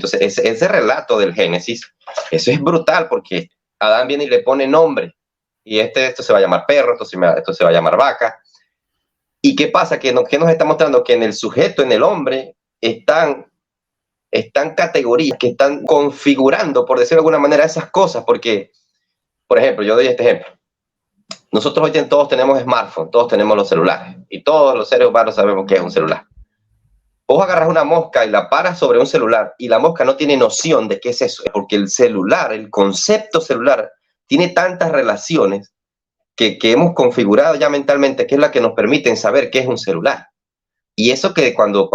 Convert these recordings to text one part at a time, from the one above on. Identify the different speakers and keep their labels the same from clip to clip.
Speaker 1: Entonces, ese relato del Génesis, eso es brutal porque Adán viene y le pone nombre. Y esto se va a llamar perro, esto se va a llamar vaca. ¿Y qué pasa? ¿Qué nos está mostrando? Que en el sujeto, en el hombre, están categorías que están configurando, por decirlo de alguna manera, esas cosas. Porque, por ejemplo, yo doy este ejemplo. Nosotros hoy todos tenemos smartphones, todos tenemos los celulares. Y todos los seres humanos sabemos qué es un celular. Vos agarras una mosca y la paras sobre un celular y la mosca no tiene noción de qué es eso, porque el celular, el concepto celular, tiene tantas relaciones que hemos configurado ya mentalmente, que es la que nos permiten saber qué es un celular. Y eso que cuando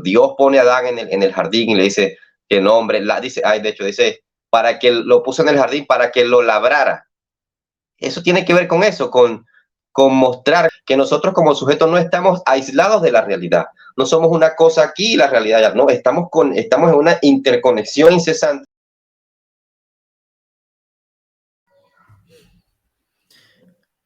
Speaker 1: Dios pone a Adán en el jardín y le dice que nombre, dice, para que lo puso en el jardín, para que lo labrara. Eso tiene que ver con eso, con mostrar que nosotros como sujetos no estamos aislados de la realidad. No somos una cosa aquí y la realidad ya no. Estamos en una interconexión incesante.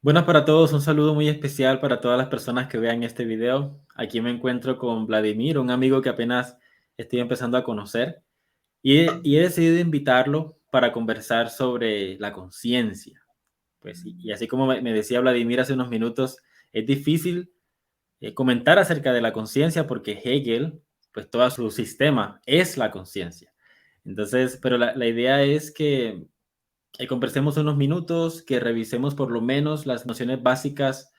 Speaker 2: Buenas para todos, un saludo muy especial para todas las personas que vean este video. Aquí me encuentro con Vladimir, un amigo que apenas estoy empezando a conocer, y he decidido invitarlo para conversar sobre la conciencia. Pues, y así como me decía Vladimir hace unos minutos, es difícil comentar acerca de la conciencia porque Hegel, pues todo su sistema es la conciencia. Entonces, pero la idea es que conversemos unos minutos, que revisemos por lo menos las nociones básicas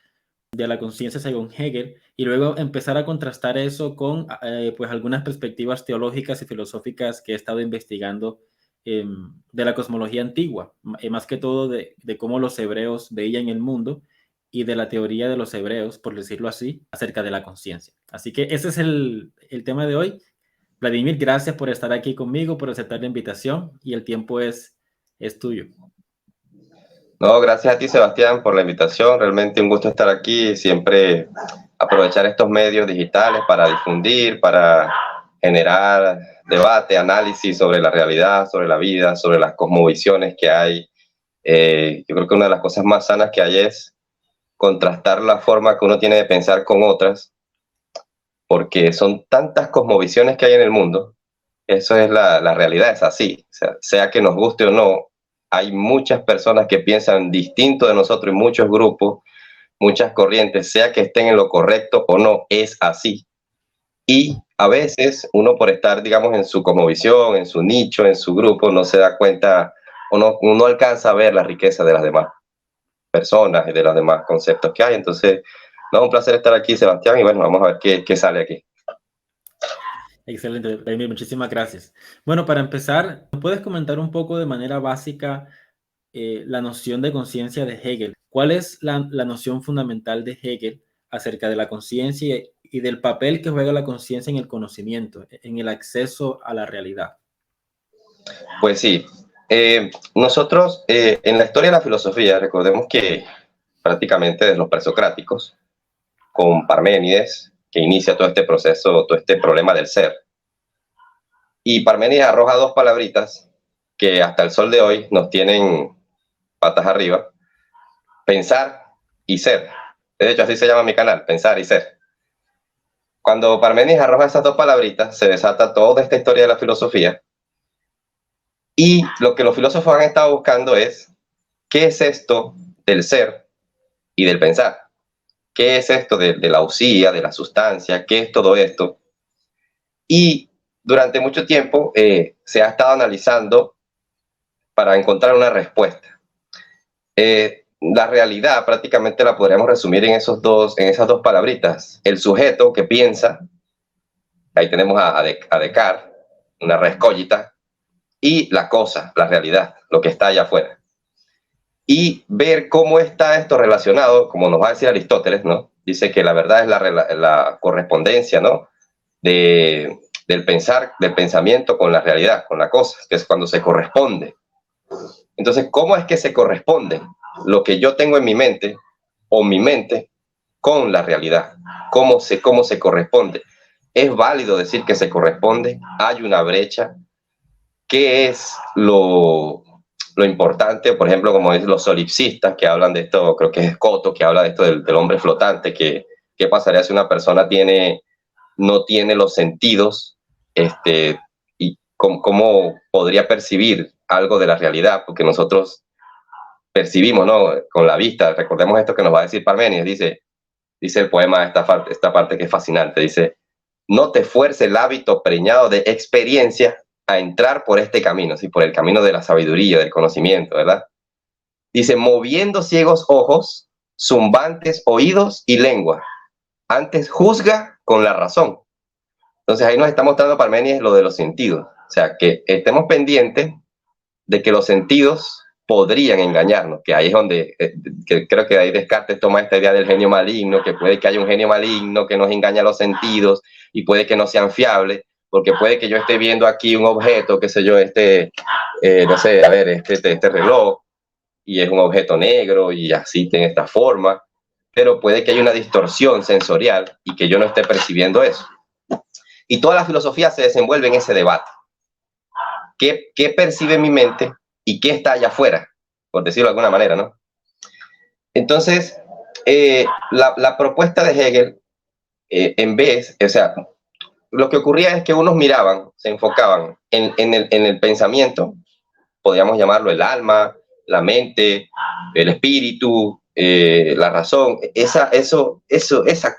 Speaker 2: de la conciencia según Hegel y luego empezar a contrastar eso con pues algunas perspectivas teológicas y filosóficas que he estado investigando de la cosmología antigua, más que todo de cómo los hebreos veían el mundo y de la teoría de los hebreos, por decirlo así, acerca de la conciencia. Así que ese es el tema de hoy. Vladimir, gracias por estar aquí conmigo, por aceptar la invitación y el tiempo es tuyo.
Speaker 1: No, gracias a ti, Sebastián, por la invitación. Realmente un gusto estar aquí. Siempre aprovechar estos medios digitales para difundir, para generar debate, análisis sobre la realidad, sobre la vida, sobre las cosmovisiones que hay. Yo creo que una de las cosas más sanas que hay es contrastar la forma que uno tiene de pensar con otras, porque son tantas cosmovisiones que hay en el mundo. Eso es la realidad, es así. Sea que nos guste o no, hay muchas personas que piensan distinto de nosotros y muchos grupos, muchas corrientes, sea que estén en lo correcto o no, es así. Y a veces uno por estar, digamos, en su cosmovisión, en su nicho, en su grupo, no se da cuenta o no alcanza a ver la riqueza de las demás personas y de los demás conceptos que hay. Entonces, no, un placer estar aquí, Sebastián, y bueno, vamos a ver qué sale aquí.
Speaker 2: Excelente, Vladimir, muchísimas gracias. Bueno, para empezar, ¿nos puedes comentar un poco de manera básica la noción de conciencia de Hegel? ¿Cuál es la noción fundamental de Hegel acerca de la conciencia y del papel que juega la conciencia en el conocimiento, en el acceso a la realidad?
Speaker 1: Pues sí, nosotros en la historia de la filosofía, recordemos que prácticamente desde los presocráticos, con Parménides, que inicia todo este proceso, todo este problema del ser. Y Parménides arroja dos palabritas que hasta el sol de hoy nos tienen patas arriba: pensar y ser. De hecho, así se llama mi canal, Pensar y Ser. Cuando Parménides arroja esas dos palabritas, se desata toda esta historia de la filosofía. Y lo que los filósofos han estado buscando es, ¿qué es esto del ser y del pensar? ¿Qué es esto de la usía, de la sustancia? ¿Qué es todo esto? Y durante mucho tiempo se ha estado analizando para encontrar una respuesta. La realidad prácticamente la podríamos resumir en esas dos palabritas. El sujeto que piensa, ahí tenemos a Descartes, una res cogita, y la cosa, la realidad, lo que está allá afuera. Y ver cómo está esto relacionado, como nos va a decir Aristóteles, ¿no? Dice que la verdad es la correspondencia, ¿no? Del pensamiento con la realidad, con la cosa, que es cuando se corresponde. Entonces, ¿cómo es que se corresponde lo que yo tengo en mi mente o mi mente con la realidad? ¿Cómo se corresponde? ¿Es válido decir que se corresponde? ¿Hay una brecha? ¿Qué es lo importante? Por ejemplo, como dicen los solipsistas que hablan de esto, creo que es Escoto, que habla de esto del hombre flotante, ¿qué pasaría si una persona no tiene los sentidos y cómo podría percibir algo de la realidad, porque nosotros percibimos, ¿no? Con la vista. Recordemos esto que nos va a decir Parménides, dice el poema, esta parte que es fascinante, dice: no te fuerce el hábito preñado de experiencia a entrar por este camino, ¿sí? Por el camino de la sabiduría, del conocimiento, ¿verdad? Dice: moviendo ciegos ojos, zumbantes oídos y lengua, antes juzga con la razón. Entonces ahí nos está mostrando Parménides lo de los sentidos, o sea, que estemos pendientes de que los sentidos podrían engañarnos, que ahí es donde que creo que ahí Descartes toma esta idea del genio maligno, que puede que haya un genio maligno que nos engaña los sentidos y puede que no sean fiables, porque puede que yo esté viendo aquí un objeto, qué sé yo, no sé, a ver, este reloj, y es un objeto negro y así tiene esta forma, pero puede que haya una distorsión sensorial y que yo no esté percibiendo eso. Y toda la filosofía se desenvuelve en ese debate. ¿Qué percibe mi mente y qué está allá afuera? Por decirlo de alguna manera, ¿no? Entonces, la propuesta de Hegel, en vez, o sea, lo que ocurría es que unos miraban, se enfocaban en el pensamiento, podríamos llamarlo el alma, la mente, el espíritu, la razón, esa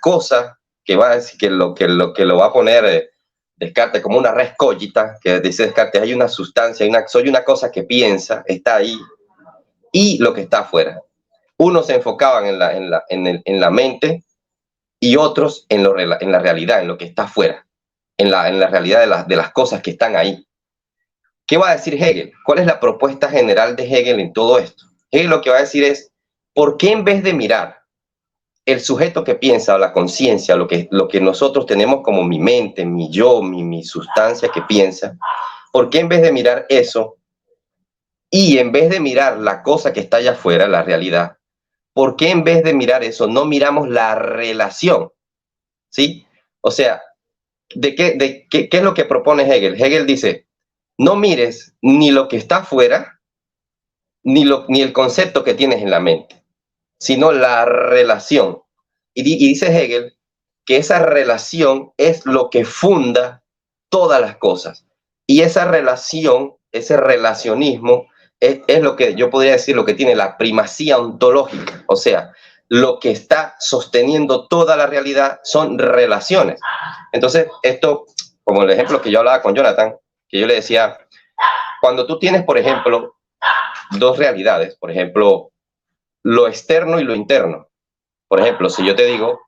Speaker 1: cosa que va a decir que lo va a poner Descartes como una res cogita, que dice Descartes: hay una sustancia, soy una cosa que piensa, está ahí, y lo que está afuera. Unos se enfocaban en la mente y otros en la realidad, en lo que está afuera, en la realidad de las cosas que están ahí. ¿Qué va a decir Hegel? ¿Cuál es la propuesta general de Hegel en todo esto? Hegel lo que va a decir es: ¿por qué en vez de mirar el sujeto que piensa, o la conciencia, lo que nosotros tenemos como mi mente, mi yo, mi sustancia que piensa, ¿por qué en vez de mirar eso y en vez de mirar la cosa que está allá afuera, la realidad, por qué en vez de mirar eso no miramos la relación? ¿Sí? O sea, ¿qué es lo que propone Hegel? Hegel dice: no mires ni lo que está afuera, ni el concepto que tienes en la mente, sino la relación. Y dice Hegel que esa relación es lo que funda todas las cosas. Y esa relación, ese relacionismo, es lo que yo podría decir, lo que tiene la primacía ontológica. O sea, lo que está sosteniendo toda la realidad son relaciones. Entonces, esto, como el ejemplo que yo hablaba con Jonathan, que yo le decía: cuando tú tienes, por ejemplo, dos realidades, por ejemplo, lo externo y lo interno. Por ejemplo, si yo te digo,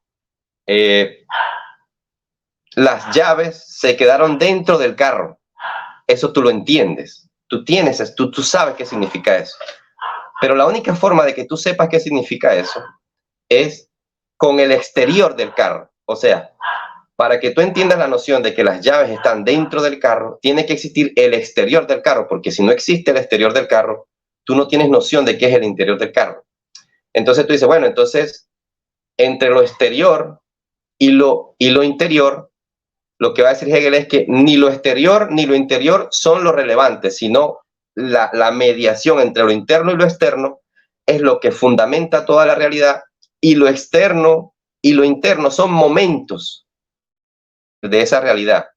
Speaker 1: las llaves se quedaron dentro del carro, eso tú lo entiendes, tú sabes qué significa eso. Pero la única forma de que tú sepas qué significa eso es con el exterior del carro. O sea, para que tú entiendas la noción de que las llaves están dentro del carro, tiene que existir el exterior del carro, porque si no existe el exterior del carro, tú no tienes noción de qué es el interior del carro. Entonces tú dices, bueno, entonces entre lo exterior y lo interior, lo que va a decir Hegel es que ni lo exterior ni lo interior son lo relevante, sino la mediación entre lo interno y lo externo es lo que fundamenta toda la realidad, y lo externo y lo interno son momentos de esa realidad.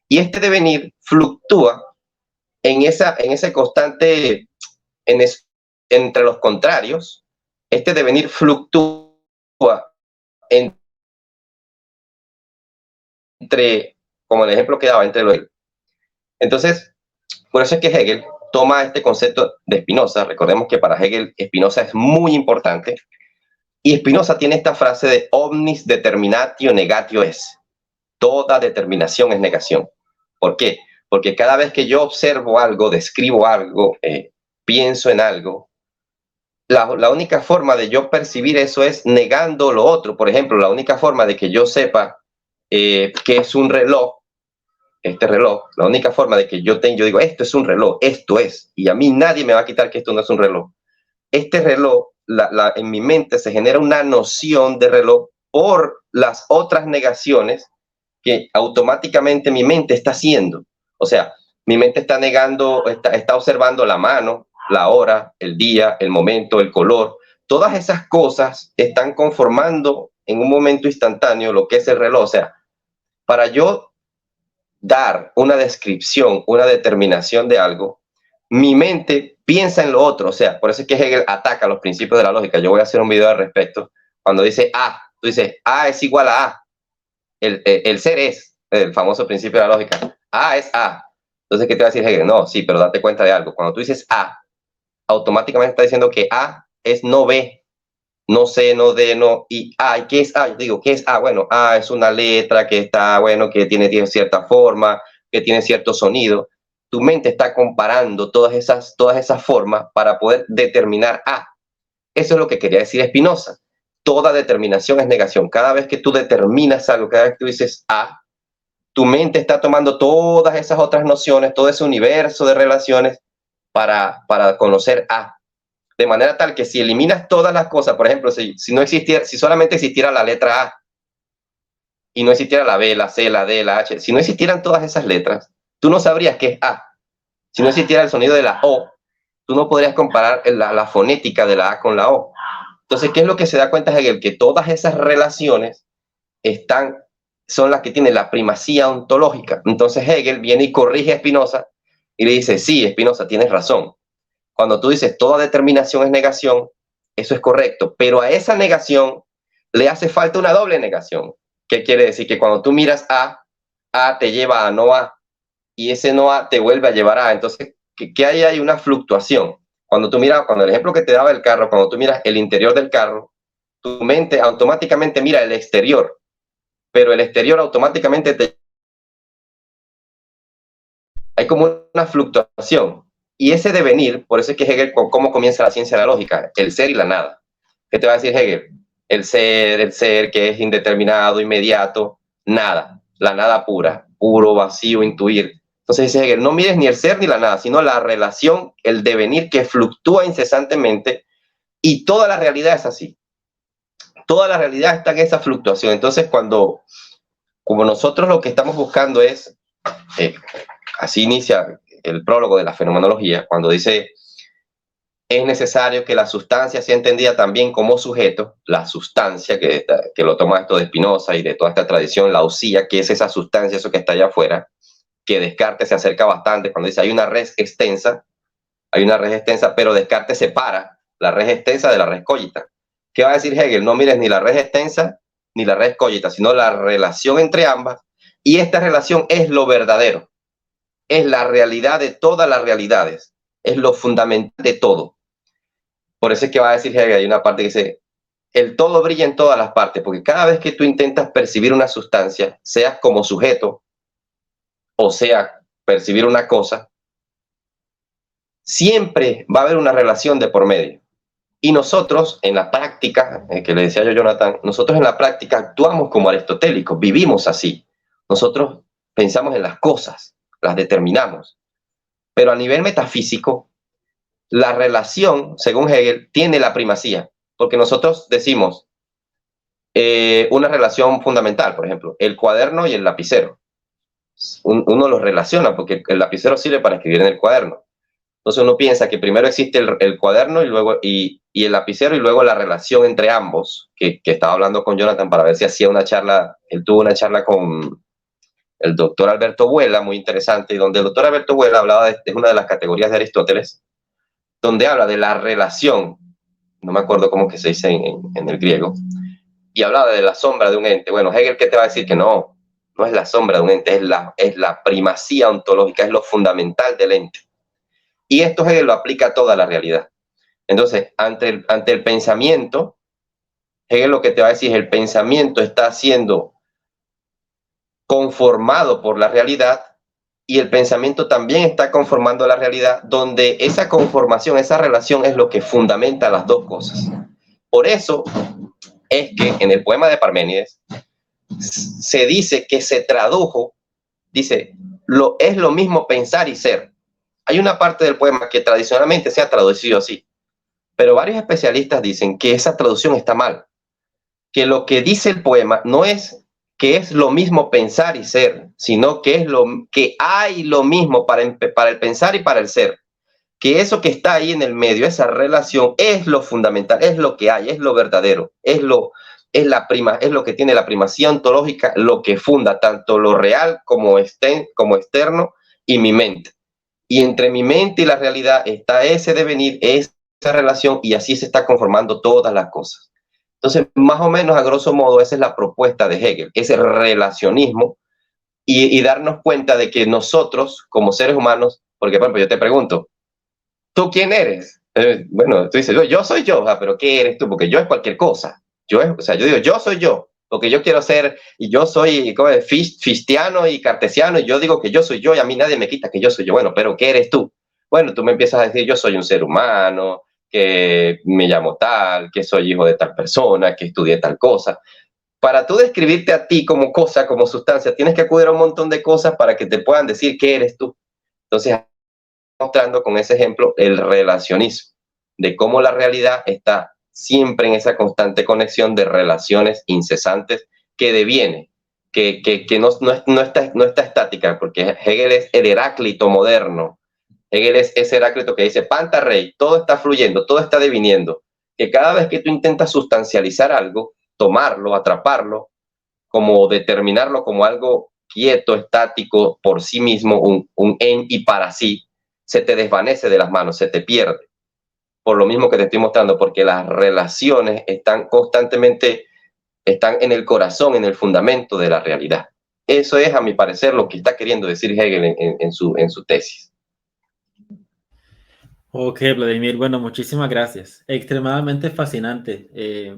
Speaker 1: Y este devenir fluctúa en ese constante, entre los contrarios. Este devenir fluctúa entre, como el ejemplo que daba, entre lo. Entonces, por eso es que Hegel toma este concepto de Spinoza. Recordemos que para Hegel Spinoza es muy importante, y Spinoza tiene esta frase de omnis determinatio negatio es: toda determinación es negación. ¿Por qué? Porque cada vez que yo observo algo, describo algo, pienso en algo, la única forma de yo percibir eso es negando lo otro. Por ejemplo, la única forma de que yo sepa que es un reloj, este reloj, la única forma de que yo digo, esto es un reloj, esto es, y a mí nadie me va a quitar que esto no es un reloj. Este reloj, en mi mente se genera una noción de reloj por las otras negaciones que automáticamente mi mente está haciendo. O sea, mi mente está negando, está observando la mano, la hora, el día, el momento, el color. Todas esas cosas están conformando en un momento instantáneo lo que es el reloj. O sea, para yo dar una descripción, una determinación de algo, mi mente piensa en lo otro. O sea, por eso es que Hegel ataca los principios de la lógica. Yo voy a hacer un video al respecto. Cuando dice A, tú dices A es igual a A. El ser es el famoso principio de la lógica. A es A. Entonces, ¿qué te va a decir Hegel? No, sí, pero date cuenta de algo. Cuando tú dices A, automáticamente está diciendo que A es no B, no C, no D, no I. ¿Y qué es A? Yo digo, ¿qué es A? Bueno, A es una letra que está, bueno, que tiene cierta forma, que tiene cierto sonido. Tu mente está comparando todas esas formas para poder determinar A. Eso es lo que quería decir Spinoza. Toda determinación es negación. Cada vez que tú determinas algo, cada vez que tú dices A, tu mente está tomando todas esas otras nociones, todo ese universo de relaciones para conocer A. De manera tal que si eliminas todas las cosas, por ejemplo, si solamente existiera la letra A y no existiera la B, la C, la D, la H, si no existieran todas esas letras, tú no sabrías qué es A. Si no existiera el sonido de la O, tú no podrías comparar la fonética de la A con la O. Entonces, ¿qué es lo que se da cuenta Hegel? Que todas esas relaciones son las que tienen la primacía ontológica. Entonces Hegel viene y corrige a Spinoza y le dice, sí, Spinoza, tienes razón. Cuando tú dices toda determinación es negación, eso es correcto, pero a esa negación le hace falta una doble negación. ¿Qué quiere decir? Que cuando tú miras A te lleva a no A, y ese no A te vuelve a llevar a. Entonces, ¿qué hay? Hay una fluctuación. Cuando el ejemplo que te daba el carro, cuando tú miras el interior del carro, tu mente automáticamente mira el exterior, pero el exterior automáticamente hay como una fluctuación. Y ese devenir, por eso es que Hegel, ¿cómo comienza la ciencia de la lógica? El ser y la nada. ¿Qué te va a decir Hegel? El ser que es indeterminado, inmediato, nada, la nada pura, puro, vacío, intuir. Entonces dice Hegel, no mires ni el ser ni la nada, sino la relación, el devenir que fluctúa incesantemente, y toda la realidad es así. Toda la realidad está en esa fluctuación. Entonces, como nosotros lo que estamos buscando es, así inicia el prólogo de la fenomenología, cuando dice, es necesario que la sustancia sea entendida también como sujeto, la sustancia, que lo toma esto de Spinoza y de toda esta tradición, la usía, que es esa sustancia, eso que está allá afuera, que Descartes se acerca bastante cuando dice, hay una res extensa, pero Descartes separa la res extensa de la res cogita. ¿Qué va a decir Hegel? No mires ni la res extensa ni la res cogita, sino la relación entre ambas, y esta relación es lo verdadero, es la realidad de todas las realidades, es lo fundamental de todo. Por eso es que va a decir Hegel, hay una parte que dice, el todo brilla en todas las partes, porque cada vez que tú intentas percibir una sustancia, seas como sujeto, o sea, percibir una cosa, siempre va a haber una relación de por medio. Y nosotros, en la práctica, que le decía yo a Jonathan, nosotros en la práctica actuamos como aristotélicos, vivimos así. Nosotros pensamos en las cosas, las determinamos. Pero a nivel metafísico, la relación, según Hegel, tiene la primacía, porque nosotros decimos una relación fundamental, por ejemplo, el cuaderno y el lapicero. Uno los relaciona porque el lapicero sirve para escribir en el cuaderno. Entonces uno piensa que primero existe el cuaderno y el lapicero, y luego la relación entre ambos, que estaba hablando con Jonathan para ver si hacía una charla. Él tuvo una charla con el doctor Alberto Vuela, muy interesante, y donde el doctor Alberto Vuela hablaba de una de las categorías de Aristóteles, donde habla de la relación, no me acuerdo cómo que se dice en el griego, y hablaba de la sombra de un ente. Bueno, Hegel, ¿qué te va a decir? Que no es la sombra de un ente, es la primacía ontológica, es lo fundamental del ente. Y esto Hegel lo aplica a toda la realidad. Entonces, ante el pensamiento, Hegel lo que te va a decir es el pensamiento está siendo conformado por la realidad, y el pensamiento también está conformando la realidad, donde esa conformación, esa relación es lo que fundamenta las dos cosas. Por eso es que en el poema de Parménides se dice que se tradujo, dice, es lo mismo pensar y ser. Hay una parte del poema que tradicionalmente se ha traducido así, pero varios especialistas dicen que esa traducción está mal, que lo que dice el poema no es que es lo mismo pensar y ser, sino que hay lo mismo para el pensar y para el ser, que eso que está ahí en el medio, esa relación, es lo fundamental, es lo que hay, es lo verdadero, es lo es es lo que tiene la primacía ontológica, lo que funda tanto lo real como externo y mi mente. Y entre mi mente y la realidad está ese devenir, esa relación, y así se está conformando todas las cosas. Entonces, más o menos, a grosso modo, esa es la propuesta de Hegel, ese relacionismo y darnos cuenta de que nosotros, como seres humanos, porque, por ejemplo, yo te pregunto, ¿tú quién eres? Bueno, tú dices, yo soy yo, pero ¿qué eres tú? Porque yo es cualquier cosa. O sea, yo digo, yo soy yo, porque yo quiero ser, y yo soy fistiano y cartesiano, y yo digo que yo soy yo, y a mí nadie me quita que yo soy yo. Bueno, pero ¿qué eres tú? Bueno, tú me empiezas a decir, yo soy un ser humano, que me llamo tal, que soy hijo de tal persona, que estudié tal cosa. Para tú describirte a ti como cosa, como sustancia, tienes que acudir a un montón de cosas para que te puedan decir qué eres tú. Entonces, mostrando con ese ejemplo el relacionismo, de cómo la realidad está siempre en esa constante conexión de relaciones incesantes que deviene, que no está estática, porque Hegel es el Heráclito moderno. Hegel es ese Heráclito que dice, Panta rey, todo está fluyendo, todo está deviniendo, que cada vez que tú intentas sustancializar algo, tomarlo, atraparlo, como determinarlo como algo quieto, estático, por sí mismo, un en y para sí, se te desvanece de las manos, se te pierde. Por lo mismo que te estoy mostrando, porque las relaciones están constantemente, están en el corazón, en el fundamento de la realidad. Eso es, a mi parecer, lo que está queriendo decir Hegel en su tesis.
Speaker 2: Ok, Vladimir, bueno, muchísimas gracias. Extremadamente fascinante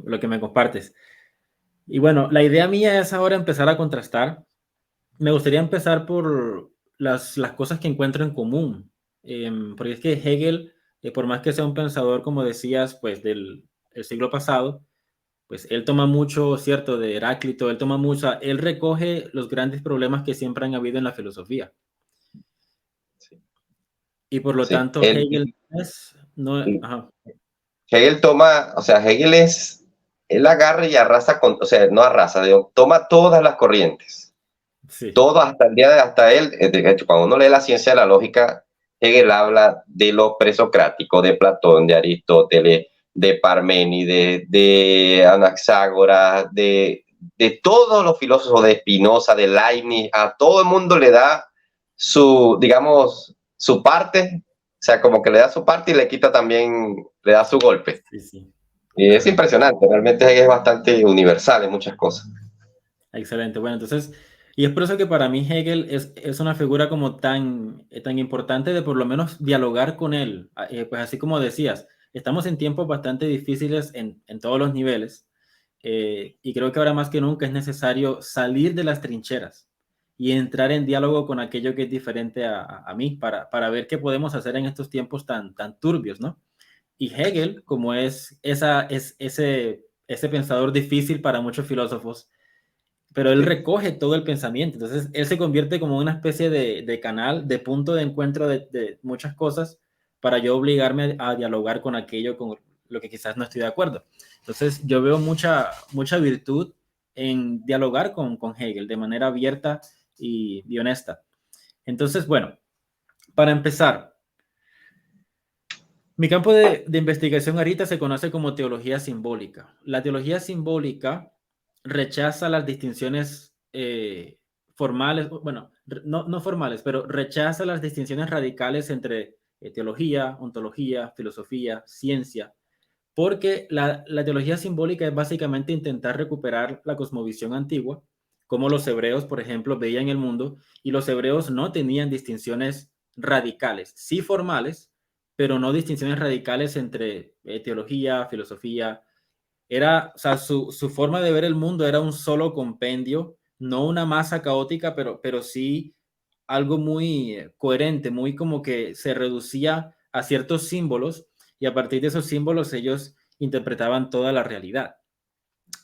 Speaker 2: lo que me compartes. Y bueno, la idea mía es ahora empezar a contrastar. Me gustaría empezar por las cosas que encuentro en común, porque es que Hegel, por más que sea un pensador, como decías, pues el siglo pasado, pues él toma mucho, cierto, de Heráclito, él toma mucho, él recoge los grandes problemas que siempre han habido en la filosofía.
Speaker 1: Sí.
Speaker 2: Y por lo
Speaker 1: Sí.
Speaker 2: tanto, Hegel es, no, ajá,
Speaker 1: Hegel toma, o sea, Hegel él agarra y arrasa con, o sea, no arrasa, digo, toma todas las corrientes,
Speaker 2: sí,
Speaker 1: todo hasta el día hasta él, de hecho, cuando uno lee la ciencia de la lógica, Hegel habla de lo presocrático, de Platón, de Aristóteles, de Parménides, de Anaxágoras, de todos los filósofos, de Spinoza, de Leibniz, a todo el mundo le da su, digamos, su parte, o sea, como que le da su parte y le quita también, le da su golpe.
Speaker 2: sí, sí,
Speaker 1: Y es
Speaker 2: ajá.
Speaker 1: impresionante, realmente es bastante universal en muchas cosas.
Speaker 2: Excelente. Bueno, entonces, y es por eso que para mí Hegel es una figura como tan importante de por lo menos dialogar con él. Pues así como decías, estamos en tiempos bastante difíciles en todos los niveles, y creo que ahora más que nunca es necesario salir de las trincheras y entrar en diálogo con aquello que es diferente a mí para ver qué podemos hacer en estos tiempos tan turbios, ¿no? Y Hegel, como ese pensador difícil para muchos filósofos, pero él
Speaker 1: Sí.
Speaker 2: recoge todo el pensamiento. Entonces, él se convierte como una especie de canal, de punto de encuentro de muchas cosas para yo obligarme a dialogar con aquello con lo que quizás no estoy de acuerdo. Entonces, yo veo mucha virtud en dialogar con Hegel de manera abierta y honesta. Entonces, bueno, para empezar, mi campo de investigación ahorita se conoce como teología simbólica. La teología simbólica rechaza las distinciones formales, bueno, no formales, pero rechaza las distinciones radicales entre teología, ontología, filosofía, ciencia, porque la teología simbólica es básicamente intentar recuperar la cosmovisión antigua, como los hebreos, por ejemplo, veían el mundo, y los hebreos no tenían distinciones radicales, sí formales, pero no distinciones radicales entre teología, filosofía. O sea, su forma de ver el mundo era un solo compendio, no una masa caótica, pero sí algo muy coherente, muy como que se reducía a ciertos símbolos y a partir de esos símbolos ellos interpretaban toda la realidad.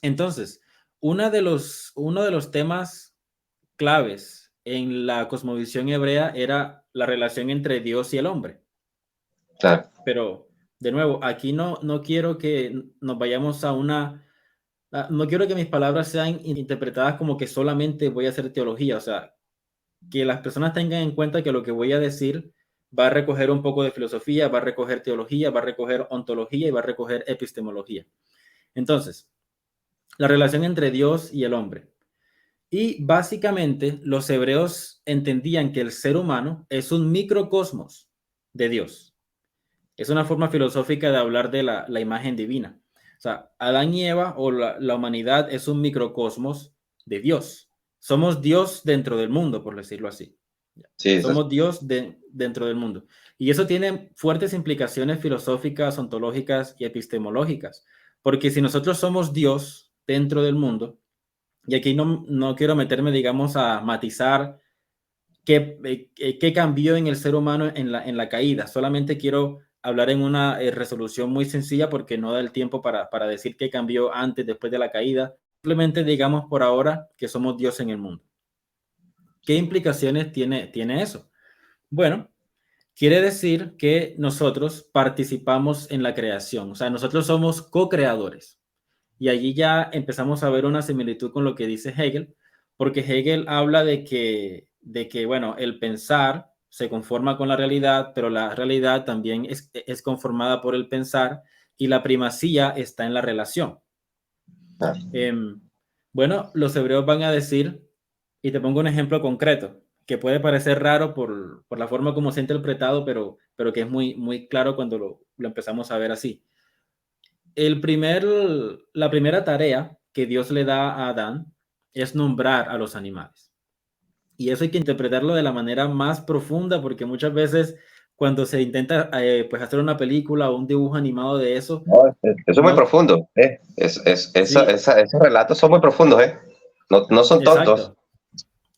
Speaker 2: Entonces, uno de los temas claves en la cosmovisión hebrea era la relación entre Dios y el hombre.
Speaker 1: Claro.
Speaker 2: Pero, de nuevo, aquí no quiero que nos vayamos no quiero que mis palabras sean interpretadas como que solamente voy a hacer teología, o sea, que las personas tengan en cuenta que lo que voy a decir va a recoger un poco de filosofía, va a recoger teología, va a recoger ontología y va a recoger epistemología. Entonces, la relación entre Dios y el hombre. Y básicamente los hebreos entendían que el ser humano es un microcosmos de Dios. Es una forma filosófica de hablar de la imagen divina. O sea, Adán y Eva o la humanidad es un microcosmos de Dios. Somos Dios dentro del mundo, por decirlo así.
Speaker 1: Sí,
Speaker 2: Somos Dios dentro del mundo. Y eso tiene fuertes implicaciones filosóficas, ontológicas y epistemológicas. Porque si nosotros somos Dios dentro del mundo, y aquí no quiero meterme, digamos, a matizar qué cambió en el ser humano en la caída. Solamente quiero hablar en una resolución muy sencilla porque no da el tiempo para decir qué cambió antes, después de la caída. Simplemente digamos por ahora que somos Dios en el mundo. ¿Qué implicaciones tiene eso? Bueno, quiere decir que nosotros participamos en la creación. O sea, nosotros somos co-creadores. Y allí ya empezamos a ver una similitud con lo que dice Hegel, porque Hegel habla de que bueno, el pensar se conforma con la realidad, pero la realidad también es conformada por el pensar y la primacía está en la relación.
Speaker 1: Ah,
Speaker 2: Bueno, los hebreos van a decir, y te pongo un ejemplo concreto, que puede parecer raro por la forma como se ha interpretado, pero que es muy claro cuando lo empezamos a ver así. La primera tarea que Dios le da a Adán es nombrar a los animales. Y eso hay que interpretarlo de la manera más profunda, porque muchas veces cuando se intenta pues hacer una película o un dibujo animado de eso,
Speaker 1: no, eso es muy
Speaker 2: no,
Speaker 1: profundo, ¿eh?
Speaker 2: sí,
Speaker 1: Esos relatos son muy profundos, ¿eh? No, no son tontos.
Speaker 2: exacto,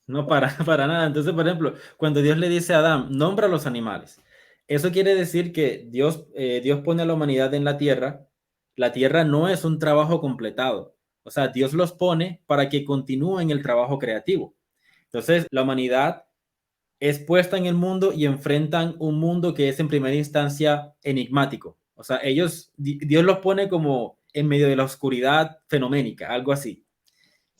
Speaker 2: no para nada. Entonces, por ejemplo, cuando Dios le dice a Adán, nombra a los animales, eso quiere decir que Dios pone a la humanidad en la tierra no es un trabajo completado, o sea, Dios los pone para que continúen el trabajo creativo. Entonces, la humanidad es puesta en el mundo y enfrentan un mundo que es en primera instancia enigmático. O sea, Dios los pone como en medio de la oscuridad fenoménica, algo así.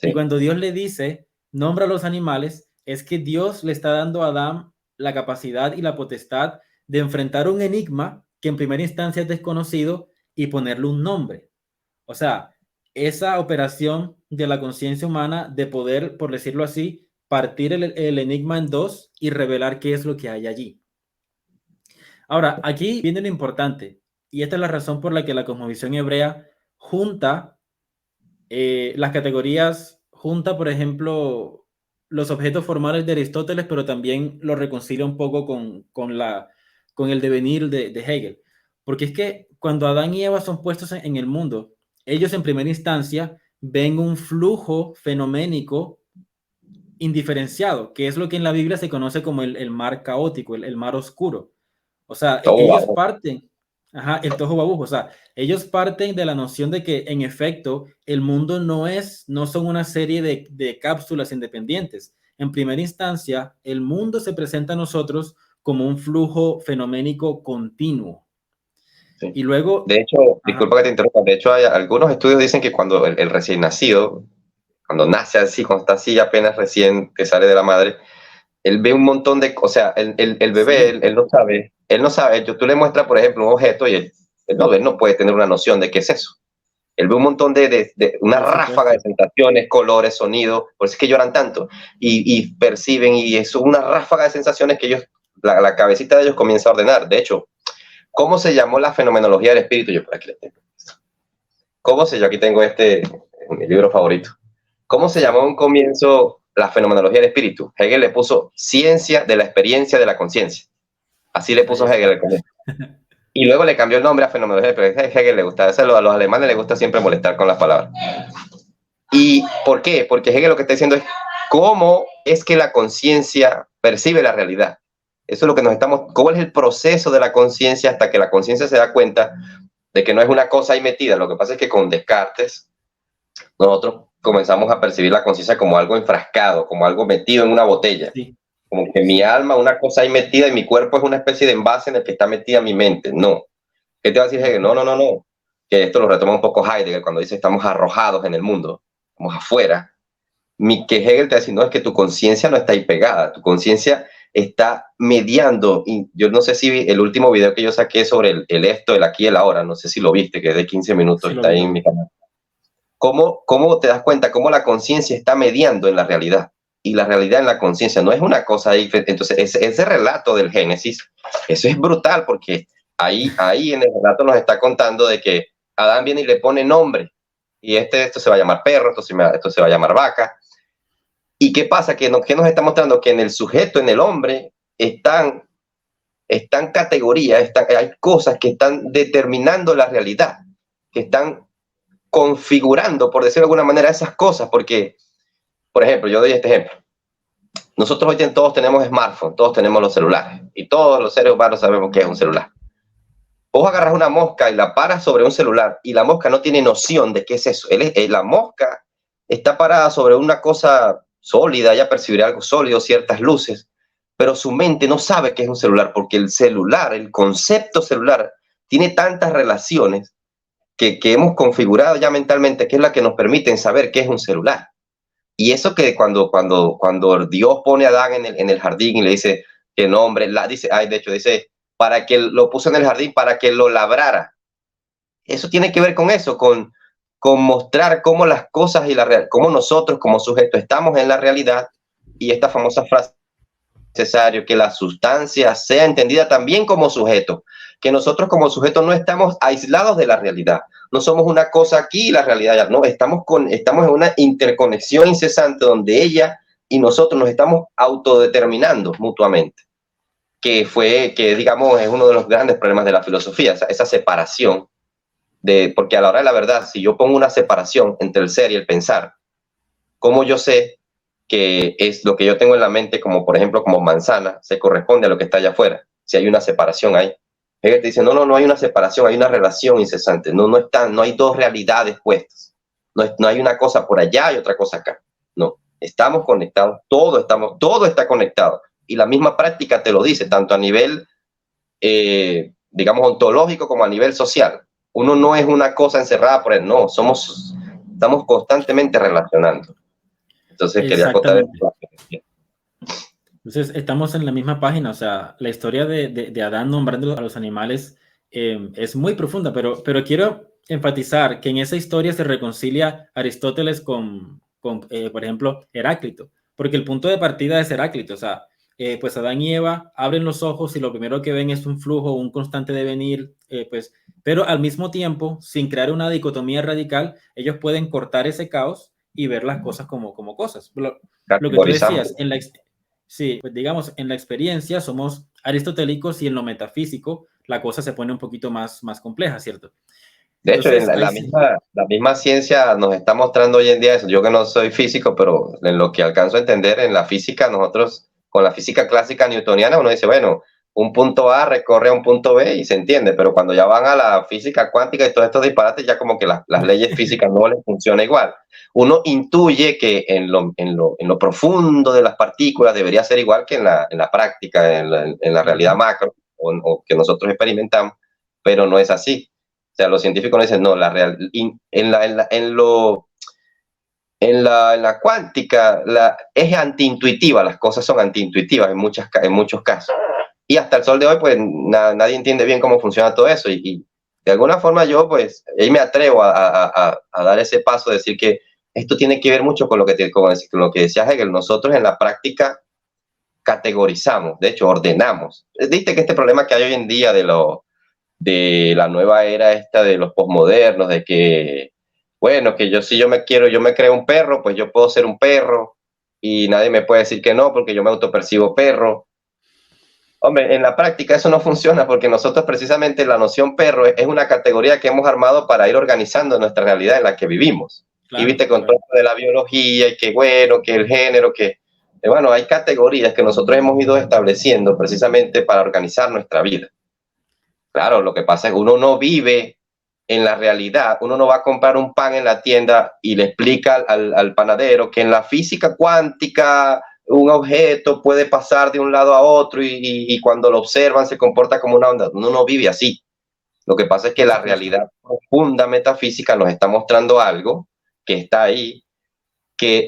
Speaker 2: Y
Speaker 1: Sí.
Speaker 2: cuando Dios le dice, nombra a los animales, es que Dios le está dando a Adán la capacidad y la potestad de enfrentar un enigma que en primera instancia es desconocido y ponerle un nombre. O sea, esa operación de la conciencia humana de poder, por decirlo así, partir el enigma en dos y revelar qué es lo que hay allí. Ahora, aquí viene lo importante, y esta es la razón por la que la cosmovisión hebrea junta las categorías, junta, por ejemplo, los objetos formales de Aristóteles, pero también lo reconcilia un poco con el devenir de Hegel. Porque es que cuando Adán y Eva son puestos en el mundo, ellos en primera instancia ven un flujo fenoménico indiferenciado, que es lo que en la Biblia se conoce como el mar caótico, el mar oscuro. O sea,
Speaker 1: Oh,
Speaker 2: ellos
Speaker 1: wow.
Speaker 2: parten, ajá, el tohu babujo, o sea, ellos parten de la noción de que en efecto el mundo no son una serie de cápsulas independientes. En primera instancia, el mundo se presenta a nosotros como un flujo fenoménico continuo.
Speaker 1: Sí.
Speaker 2: Y luego,
Speaker 1: De hecho,
Speaker 2: ajá,
Speaker 1: disculpa que te interrumpa, de hecho hay algunos estudios dicen que cuando el recién nacido, cuando nace así, cuando está así apenas recién que sale de la madre, él ve un montón de, o sea, el bebé,
Speaker 2: sí,
Speaker 1: él no sabe, tú le muestras, por ejemplo, un objeto y él no puede tener una noción de qué es eso. Él ve un montón de una
Speaker 2: por
Speaker 1: ráfaga de
Speaker 2: supuesto.
Speaker 1: sensaciones, colores, sonidos, por eso es que lloran tanto, y perciben, y es una ráfaga de sensaciones que ellos, la cabecita de ellos comienza a ordenar. De hecho, ¿cómo se llamó la fenomenología del espíritu? Yo por aquí le tengo. ¿Cómo se, yo aquí tengo mi libro favorito. ¿Cómo se llamó en
Speaker 2: Sí.
Speaker 1: un comienzo la fenomenología del espíritu? Hegel le puso ciencia de la experiencia de la conciencia. Así le
Speaker 2: Ahí
Speaker 1: puso Hegel al
Speaker 2: está.
Speaker 1: comienzo. Y luego le cambió el nombre a fenomenología del espíritu. A Hegel le gusta, a los alemanes les gusta siempre molestar con las palabras. ¿Y por qué? Porque Hegel lo que está diciendo es cómo es que la conciencia percibe la realidad. Eso es lo que nos estamos, cómo es el proceso de la conciencia hasta que la conciencia se da cuenta de que no es una cosa ahí metida. Lo que pasa es que con Descartes nosotros comenzamos a percibir la conciencia como algo enfrascado, como algo metido en una botella,
Speaker 2: Sí,
Speaker 1: como que mi
Speaker 2: sí,
Speaker 1: alma, una cosa ahí metida y mi cuerpo es una especie de envase en el que está metida mi mente. No. ¿Qué te va a decir Hegel? No,
Speaker 2: no,
Speaker 1: no, no, no. Que esto lo retoma un poco Heidegger cuando dice estamos arrojados en el mundo, estamos afuera. Que Hegel te va a decir, no, es que tu conciencia no está ahí pegada, tu conciencia está mediando. Y yo no sé si el último video que yo saqué sobre el esto, el aquí y el ahora, no sé si lo viste, que es de 15 minutos,
Speaker 2: sí lo
Speaker 1: está
Speaker 2: vi,
Speaker 1: ahí
Speaker 2: lo
Speaker 1: en mi
Speaker 2: vi.
Speaker 1: canal. cómo te das cuenta cómo la conciencia está mediando en la realidad y la realidad en la conciencia no es una cosa diferente. Entonces ese relato del Génesis, eso es brutal porque ahí en el relato nos está contando de que Adán viene y le pone nombre y esto se va a llamar perro, esto se va a llamar vaca. ¿Y qué pasa? ¿Qué nos está mostrando? Que en el sujeto, en el hombre, están categorías, hay cosas que están determinando la realidad, que están configurando, por decirlo de alguna manera, esas cosas, porque, por ejemplo, yo doy este ejemplo. Nosotros hoy todos tenemos smartphones, todos tenemos los celulares, y todos los seres humanos sabemos qué es un celular. Vos agarras una mosca y la paras sobre un celular, y la mosca no tiene noción de qué es eso. La mosca está parada sobre una cosa sólida, ella percibirá algo sólido, ciertas luces, pero su mente no sabe qué es un celular, porque el celular, el concepto celular, tiene tantas relaciones que hemos configurado ya mentalmente, que es la que nos permiten saber qué es un celular. Y eso que cuando Dios pone a Adán en el jardín y le dice que nombre, dice, para que lo puso en el jardín, para que lo labrara. Eso tiene que ver con eso, con mostrar cómo las cosas y cómo nosotros como sujetos estamos en la realidad, y esta famosa frase, necesario que la sustancia sea entendida también como sujeto, que nosotros como sujetos no estamos aislados de la realidad, no somos una cosa aquí y la realidad ya no, estamos en una interconexión incesante donde ella y nosotros nos estamos autodeterminando mutuamente, que digamos es uno de los grandes problemas de la filosofía, esa separación, porque a la hora de la verdad, si yo pongo una separación entre el ser y el pensar, ¿cómo yo sé que es lo que yo tengo en la mente, como por ejemplo como manzana, se corresponde a lo que está allá afuera? Si hay una separación ahí. Hegel te dice, no hay una separación, hay una relación incesante, no hay dos realidades puestas, no hay una cosa por allá y otra cosa acá, no, estamos conectados, todo está conectado, y la misma práctica te lo dice, tanto a nivel, digamos, ontológico como a nivel social. Uno no es una cosa encerrada por él, no, estamos constantemente relacionando. Entonces quería acotar eso.
Speaker 2: Entonces estamos en la misma página, o sea, la historia de Adán nombrando a los animales es muy profunda, pero quiero enfatizar que en esa historia se reconcilia Aristóteles con por ejemplo, Heráclito, porque el punto de partida es Heráclito, o sea, pues Adán y Eva abren los ojos y lo primero que ven es un flujo, un constante devenir, pues, pero al mismo tiempo, sin crear una dicotomía radical, ellos pueden cortar ese caos y ver las cosas como cosas. Lo que tú decías, sí, pues digamos, en la experiencia somos aristotélicos y en lo metafísico la cosa se pone un poquito más compleja, ¿cierto?
Speaker 1: De hecho, la misma ciencia nos está mostrando hoy en día eso. Yo que no soy físico, pero en lo que alcanzo a entender en la física, nosotros con la física clásica newtoniana, uno dice, bueno, un punto A recorre a un punto B y se entiende, pero cuando ya van a la física cuántica y todos estos disparates, ya como que las leyes físicas no les funciona igual. Uno intuye que en lo profundo de las partículas debería ser igual que en la práctica, en la realidad macro, o que nosotros experimentamos, pero no es así. O sea, los científicos dicen, no, en la cuántica es antiintuitiva, las cosas son antiintuitivas en muchos casos. Y hasta el sol de hoy, pues nadie entiende bien cómo funciona todo eso. Y de alguna forma yo, pues, ahí me atrevo a dar ese paso, de decir que esto tiene que ver mucho con lo que decía Hegel. Nosotros en la práctica categorizamos, de hecho, ordenamos. Viste que este problema que hay hoy en día de la nueva era esta de los posmodernos, de que, bueno, que yo me creo un perro, pues yo puedo ser un perro y nadie me puede decir que no porque yo me autopercibo perro. Hombre, en la práctica eso no funciona porque nosotros precisamente la noción perro es una categoría que hemos armado para ir organizando nuestra realidad en la que vivimos. Claro, y viste con todo de la biología y que bueno, que el género, que bueno, hay categorías que nosotros hemos ido estableciendo precisamente para organizar nuestra vida. Claro, lo que pasa es que uno no vive en la realidad, uno no va a comprar un pan en la tienda y le explica al panadero que en la física cuántica un objeto puede pasar de un lado a otro y cuando lo observan se comporta como una onda. Uno no vive así. Lo que pasa es que la realidad profunda metafísica nos está mostrando algo que está ahí, que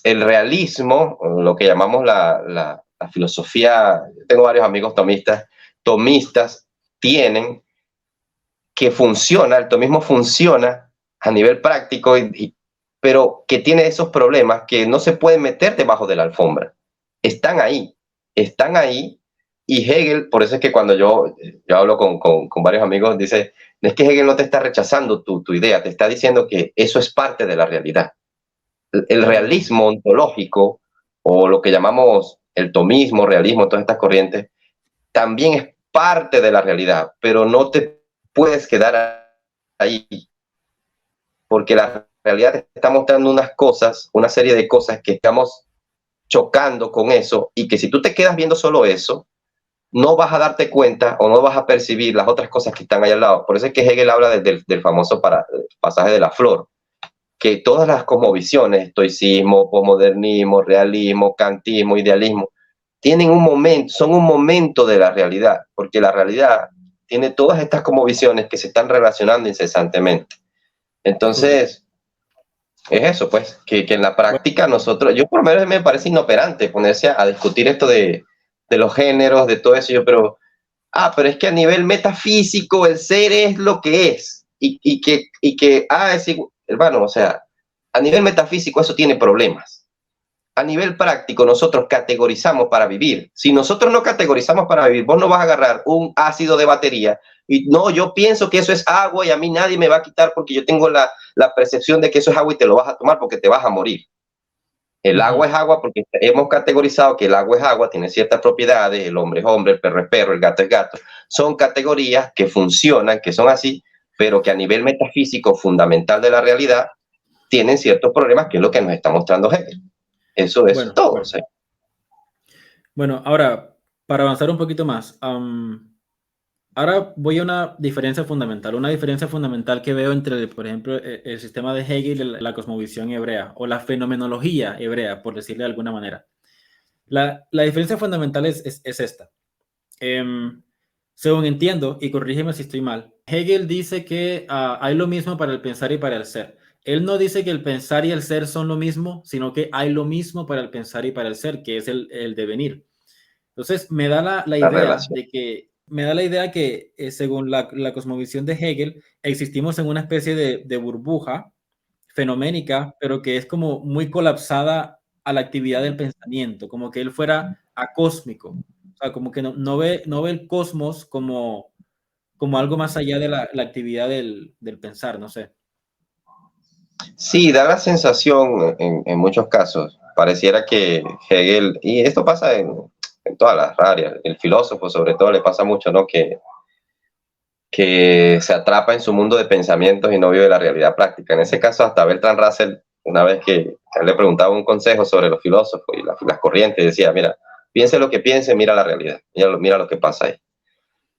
Speaker 1: el realismo, lo que llamamos la filosofía, tengo varios amigos tomistas tienen, que funciona, el tomismo funciona a nivel práctico, pero que tiene esos problemas que no se pueden meter debajo de la alfombra. Están ahí, y Hegel, por eso es que cuando yo hablo con varios amigos, dice, es que Hegel no te está rechazando tu idea, te está diciendo que eso es parte de la realidad. El realismo ontológico, o lo que llamamos el tomismo, realismo, todas estas corrientes, también es parte de la realidad, pero no te puedes quedar ahí, porque la realidad te está mostrando unas cosas, una serie de cosas que estamos chocando con eso, y que si tú te quedas viendo solo eso, no vas a darte cuenta o no vas a percibir las otras cosas que están ahí al lado. Por eso es que Hegel habla del famoso pasaje de la flor, que todas las cosmovisiones, estoicismo, posmodernismo, realismo, kantismo, idealismo, tienen un momento, son un momento de la realidad, porque la realidad tiene todas estas cosmovisiones que se están relacionando incesantemente. Entonces, es eso, pues, que en la práctica nosotros, yo por lo menos me parece inoperante ponerse a discutir esto de los géneros, de todo eso, pero es que a nivel metafísico el ser es lo que es, y que es igual, hermano, o sea, a nivel metafísico eso tiene problemas. A nivel práctico nosotros categorizamos para vivir. Si nosotros no categorizamos para vivir, vos no vas a agarrar un ácido de batería y no, yo pienso que eso es agua y a mí nadie me va a quitar porque yo tengo la percepción de que eso es agua y te lo vas a tomar porque te vas a morir. El agua es agua porque hemos categorizado que el agua es agua, tiene ciertas propiedades, el hombre es hombre, el perro es perro, el gato es gato. Son categorías que funcionan, que son así, pero que a nivel metafísico fundamental de la realidad tienen ciertos problemas, que es lo que nos está mostrando Hegel. Eso es todo.
Speaker 2: Bueno. ¿Sí? Bueno, ahora, para avanzar un poquito más, ahora voy a una diferencia fundamental que veo entre, por ejemplo, el sistema de Hegel y la cosmovisión hebrea, o la fenomenología hebrea, por decirle de alguna manera. La diferencia fundamental es esta. Según entiendo, y corrígeme si estoy mal, Hegel dice que hay lo mismo para el pensar y para el ser. Él no dice que el pensar y el ser son lo mismo, sino que hay lo mismo para el pensar y para el ser, que es el devenir. Entonces, me da la idea que según la cosmovisión de Hegel, existimos en una especie de burbuja fenoménica, pero que es como muy colapsada a la actividad del pensamiento, como que él fuera acósmico. O sea, como que no ve el cosmos como algo más allá de la actividad del pensar, no sé.
Speaker 1: Sí, da la sensación en muchos casos, pareciera que Hegel, y esto pasa en todas las áreas, el filósofo sobre todo le pasa mucho, ¿no? Que se atrapa en su mundo de pensamientos y no vive la realidad práctica. En ese caso, hasta Bertrand Russell, una vez que le preguntaba un consejo sobre los filósofos y las corrientes, decía, mira, piense lo que piense, mira la realidad, mira lo que pasa ahí.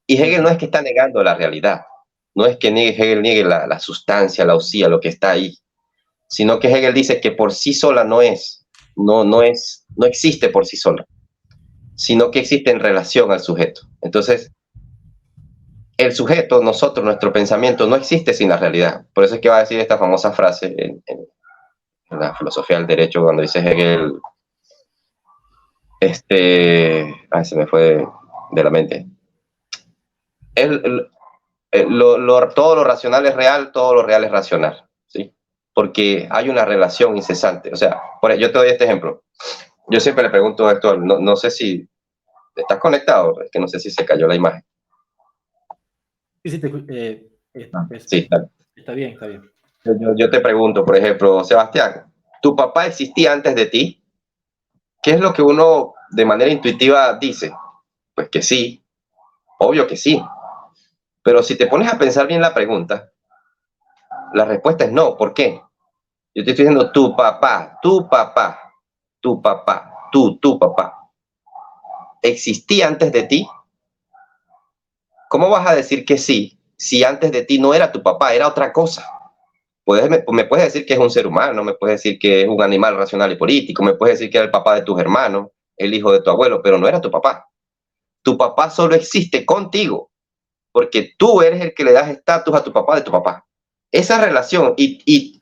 Speaker 1: Y Hegel no es que está negando la realidad, no es que Hegel niegue la sustancia, la usía, lo que está ahí, sino que Hegel dice que por sí sola no existe por sí sola, sino que existe en relación al sujeto. Entonces, el sujeto, nosotros, nuestro pensamiento no existe sin la realidad. Por eso es que va a decir esta famosa frase en la filosofía del derecho, cuando dice Hegel, se me fue de la mente. Todo lo racional es real, todo lo real es racional, ¿sí? Porque hay una relación incesante. O sea, yo te doy este ejemplo. Yo siempre le pregunto a Héctor, no sé si estás conectado, es que no sé si se cayó la imagen.
Speaker 2: Sí,
Speaker 1: Sí,
Speaker 2: está bien, está bien.
Speaker 1: Yo te pregunto, por ejemplo, Sebastián, ¿tu papá existía antes de ti? ¿Qué es lo que uno de manera intuitiva dice? Pues que sí, obvio que sí. Pero si te pones a pensar bien la pregunta, la respuesta es no. ¿Por qué? Yo te estoy diciendo tu papá, ¿existía antes de ti? ¿Cómo vas a decir que sí si antes de ti no era tu papá, era otra cosa? Me puedes decir que es un ser humano, me puedes decir que es un animal racional y político, me puedes decir que era el papá de tus hermanos, el hijo de tu abuelo, pero no era tu papá. Tu papá solo existe contigo, porque tú eres el que le das estatus a tu papá de tu papá. Esa relación, y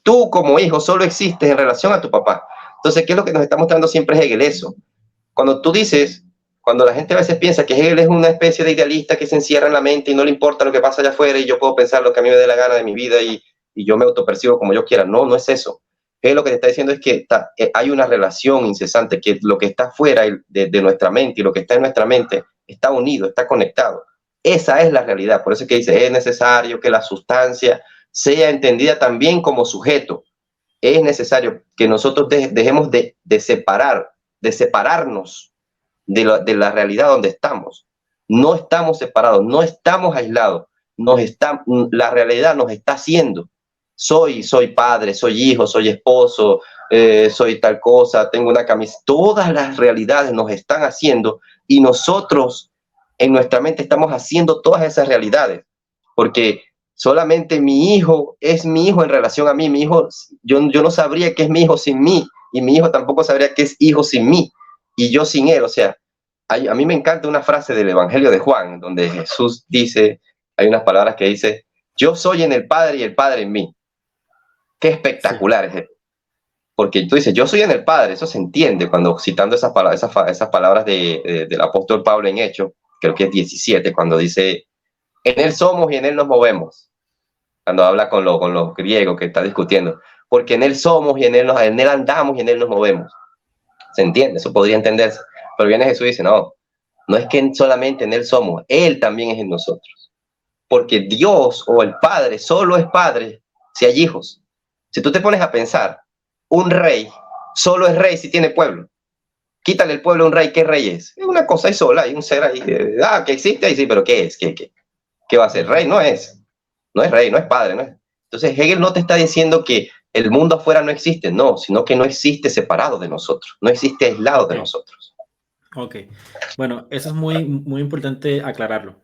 Speaker 1: tú como hijo solo existes en relación a tu papá. Entonces, ¿qué es lo que nos está mostrando siempre Hegel? Eso. Cuando la gente a veces piensa que Hegel es una especie de idealista que se encierra en la mente y no le importa lo que pasa allá afuera y yo puedo pensar lo que a mí me dé la gana de mi vida y y yo me autopercibo como yo quiera. No, no es eso. Él lo que te está diciendo es que hay una relación incesante, que lo que está fuera de nuestra mente y lo que está en nuestra mente está unido, está conectado. Esa es la realidad. Por eso es que dice, es necesario que la sustancia sea entendida también como sujeto. Es necesario que nosotros dejemos de separarnos de la realidad donde estamos. No estamos separados, no estamos aislados. La realidad nos está haciendo. Soy padre, soy hijo, soy esposo, soy tal cosa, tengo una camisa. Todas las realidades nos están haciendo y nosotros en nuestra mente estamos haciendo todas esas realidades. Porque solamente mi hijo es mi hijo en relación a mí. Mi hijo, yo no sabría que es mi hijo sin mí y mi hijo tampoco sabría que es hijo sin mí y yo sin él. O sea, a mí me encanta una frase del Evangelio de Juan donde Jesús dice, hay unas palabras que dice, yo soy en el Padre y el Padre en mí. Qué espectacular es eso. Porque tú dices, yo soy en el Padre, eso se entiende cuando citando esas palabras del apóstol Pablo en Hechos, creo que es 17, cuando dice, en Él somos y en Él nos movemos. Cuando habla con los griegos que está discutiendo, porque en Él somos y en Él andamos y en Él nos movemos. ¿Se entiende? Eso podría entenderse. Pero viene Jesús y dice, no es que solamente en Él somos, Él también es en nosotros. Porque Dios o el Padre solo es Padre si hay hijos. Si tú te pones a pensar, un rey solo es rey si tiene pueblo. Quítale el pueblo a un rey, ¿qué rey es? Es una cosa ahí sola, hay un ser ahí. Que existe ahí, sí, pero ¿qué es? ¿Qué va a ser? Rey no es. No es rey, no es padre, ¿no es? Entonces Hegel no te está diciendo que el mundo afuera no existe, no, sino que no existe separado de nosotros, no existe aislado de nosotros.
Speaker 2: Ok, bueno, eso es muy, muy importante aclararlo.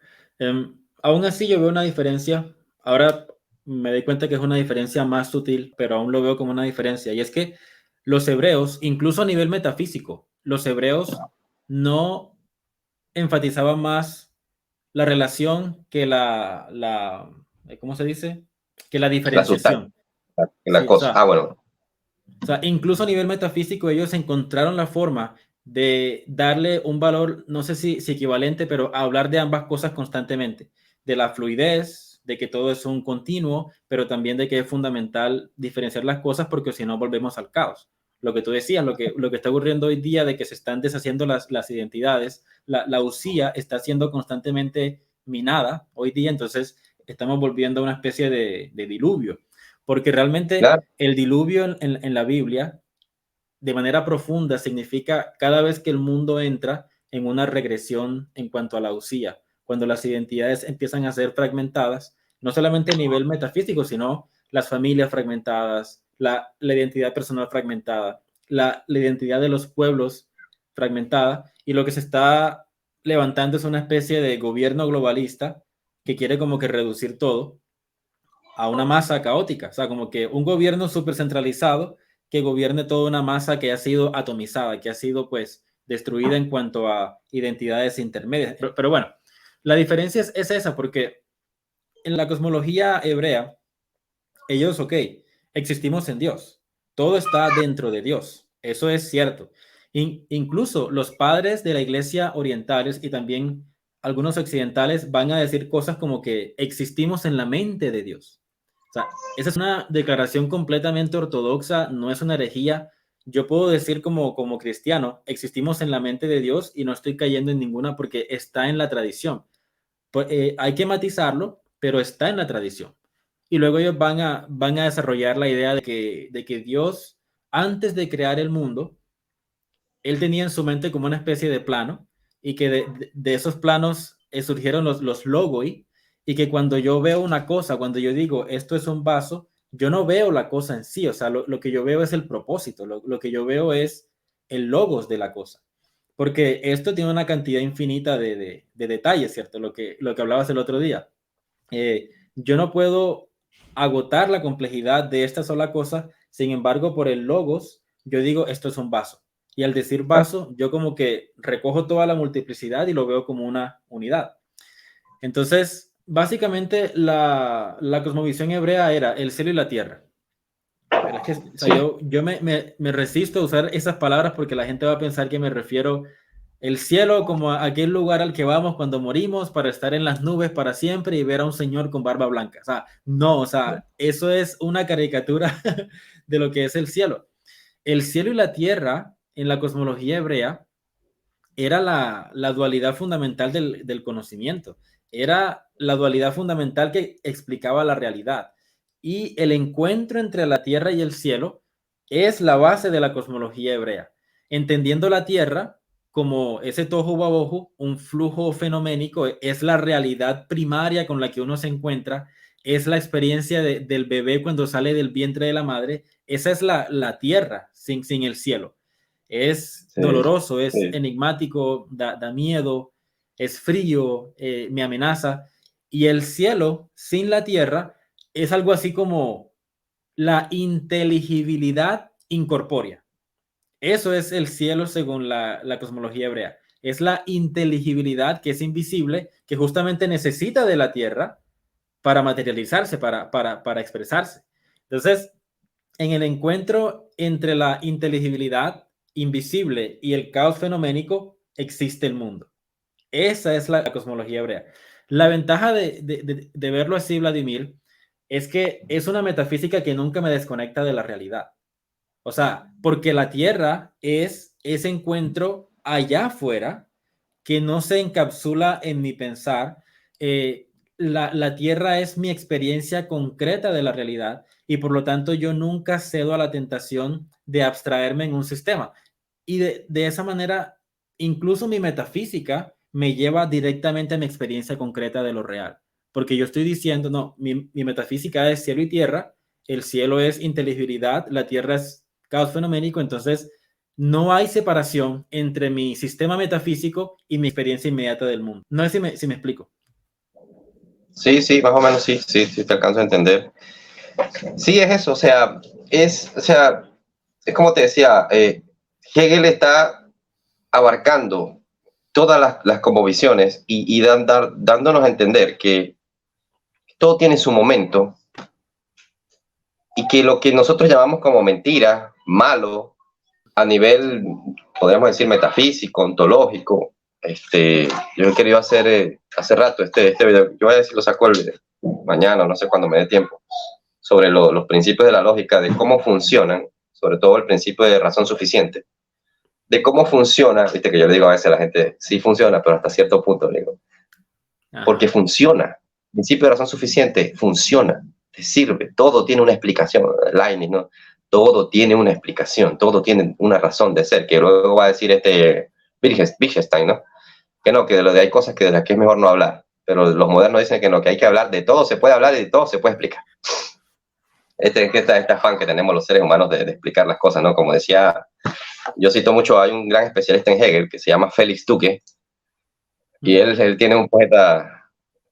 Speaker 2: Aún así yo veo una diferencia, ahora me doy cuenta que es una diferencia más sutil, pero aún lo veo como una diferencia, y es que los hebreos, incluso a nivel metafísico, los hebreos no enfatizaban más la relación que ¿cómo se dice? Que la diferenciación.
Speaker 1: La cosa. Bueno.
Speaker 2: O sea, incluso a nivel metafísico ellos encontraron la forma de darle un valor, no sé si equivalente, pero a hablar de ambas cosas constantemente, de la fluidez, de que todo es un continuo, pero también de que es fundamental diferenciar las cosas porque si no volvemos al caos. Lo que tú decías, lo que está ocurriendo hoy día de que se están deshaciendo las identidades, la usía está siendo constantemente minada hoy día, entonces estamos volviendo a una especie de diluvio, porque realmente claro, el diluvio en la Biblia de manera profunda significa cada vez que el mundo entra en una regresión en cuanto a la usía, cuando las identidades empiezan a ser fragmentadas, no solamente a nivel metafísico, sino las familias fragmentadas, la identidad personal fragmentada, la identidad de los pueblos fragmentada, y lo que se está levantando es una especie de gobierno globalista que quiere como que reducir todo a una masa caótica, o sea, como que un gobierno súper centralizado que gobierne toda una masa que ha sido atomizada, que ha sido pues destruida en cuanto a identidades intermedias. Pero bueno, la diferencia es esa, porque en la cosmología hebrea, ellos, ok, existimos en Dios, todo está dentro de Dios, eso es cierto. Incluso los padres de la iglesia orientales y también algunos occidentales van a decir cosas como que existimos en la mente de Dios. O sea, esa es una declaración completamente ortodoxa, no es una herejía. Yo puedo decir como cristiano, existimos en la mente de Dios y no estoy cayendo en ninguna porque está en la tradición. Pues, hay que matizarlo, pero está en la tradición. Y luego ellos van a desarrollar la idea de que Dios, antes de crear el mundo, él tenía en su mente como una especie de plano y que de esos planos surgieron los logoi, y que cuando yo veo una cosa, cuando yo digo esto es un vaso, yo no veo la cosa en sí, o sea, lo que yo veo es el propósito, lo que yo veo es el logos de la cosa, porque esto tiene una cantidad infinita de detalles, ¿cierto? Lo que hablabas el otro día. Yo no puedo agotar la complejidad de esta sola cosa, sin embargo, por el logos, yo digo esto es un vaso. Y al decir vaso, yo como que recojo toda la multiplicidad y lo veo como una unidad. Entonces, básicamente la cosmovisión hebrea era el cielo y la tierra. Pero es que, o sea, yo me resisto a usar esas palabras porque la gente va a pensar que me refiero El cielo como aquel lugar al que vamos cuando morimos para estar en las nubes para siempre y ver a un señor con barba blanca. O sea, no, o sea, eso es una caricatura de lo que es el cielo. El cielo y la tierra en la cosmología hebrea era la dualidad fundamental del conocimiento. Era la dualidad fundamental que explicaba la realidad. Y el encuentro entre la tierra y el cielo es la base de la cosmología hebrea. Entendiendo la tierra como ese tohu wabohu, un flujo fenoménico, es la realidad primaria con la que uno se encuentra, es la experiencia del bebé cuando sale del vientre de la madre, esa es la tierra sin el cielo. Es
Speaker 1: Sí,
Speaker 2: doloroso, es
Speaker 1: sí.
Speaker 2: enigmático, da miedo, es frío, me amenaza. Y el cielo sin la tierra es algo así como la inteligibilidad incorpórea. Eso es el cielo según la cosmología hebrea. Es la inteligibilidad que es invisible, que justamente necesita de la tierra para materializarse, para expresarse. Entonces, en el encuentro entre la inteligibilidad invisible y el caos fenoménico existe el mundo. Esa es la cosmología hebrea. La ventaja de verlo así, Vladimir, es que es una metafísica que nunca me desconecta de la realidad. O sea, porque la Tierra es ese encuentro allá afuera que no se encapsula en mi pensar. La Tierra es mi experiencia concreta de la realidad y por lo tanto yo nunca cedo a la tentación de abstraerme en un sistema. Y de esa manera, incluso mi metafísica me lleva directamente a mi experiencia concreta de lo real. Porque yo estoy diciendo, no, mi metafísica es cielo y tierra, el cielo es inteligibilidad, la tierra es caos fenoménico, entonces no hay separación entre mi sistema metafísico y mi experiencia inmediata del mundo. No sé si me explico.
Speaker 1: Sí, sí, más o menos sí, sí, sí, te alcanzo a entender. Sí, es eso, o sea, es como te decía, Hegel está abarcando todas las cosmovisiones y dándonos a entender que todo tiene su momento y que lo que nosotros llamamos como mentira, malo, a nivel, podríamos decir, metafísico, ontológico, yo he querido hacer hace rato este video, yo voy a ver si lo saco mañana, no sé cuándo me dé tiempo, sobre los principios de la lógica, de cómo funcionan, sobre todo el principio de razón suficiente, de cómo funciona, viste que yo le digo a veces a la gente, sí funciona, pero hasta cierto punto, le digo, porque
Speaker 2: Ajá.
Speaker 1: funciona, el principio de razón suficiente funciona, te sirve, todo tiene una explicación, Leibniz, ¿no? Todo tiene una explicación, todo tiene una razón de ser, que luego va a decir Wittgenstein, ¿no? Que no, que de lo de hay cosas que de las que es mejor no hablar, pero los modernos dicen que no, que hay que hablar, de todo se puede hablar y de todo se puede explicar. Este afán que tenemos los seres humanos de explicar las cosas, ¿no? Como decía, yo cito mucho, hay un gran especialista en Hegel que se llama Félix Tuque, y él tiene un poeta,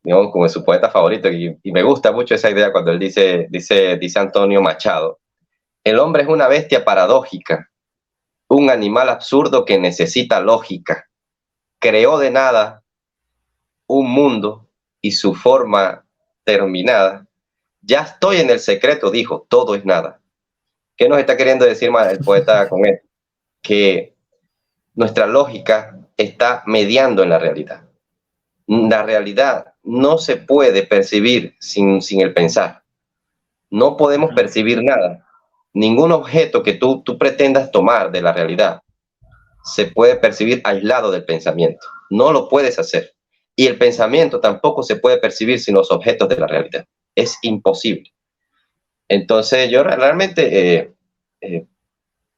Speaker 1: digamos, como su poeta favorito, y me gusta mucho esa idea cuando él dice Antonio Machado, el hombre es una bestia paradójica, un animal absurdo que necesita lógica, creó de nada un mundo y su forma terminada. Ya estoy en el secreto, dijo, todo es nada. ¿Qué nos está queriendo decir más el poeta con esto? Que nuestra lógica está mediando en la realidad. La realidad no se puede percibir sin el pensar. No podemos
Speaker 2: Ajá.
Speaker 1: percibir nada. Ningún objeto que tú pretendas tomar de la realidad se puede percibir aislado del pensamiento. No lo puedes hacer. Y el pensamiento tampoco se puede percibir sin los objetos de la realidad. Es imposible. Entonces, yo realmente,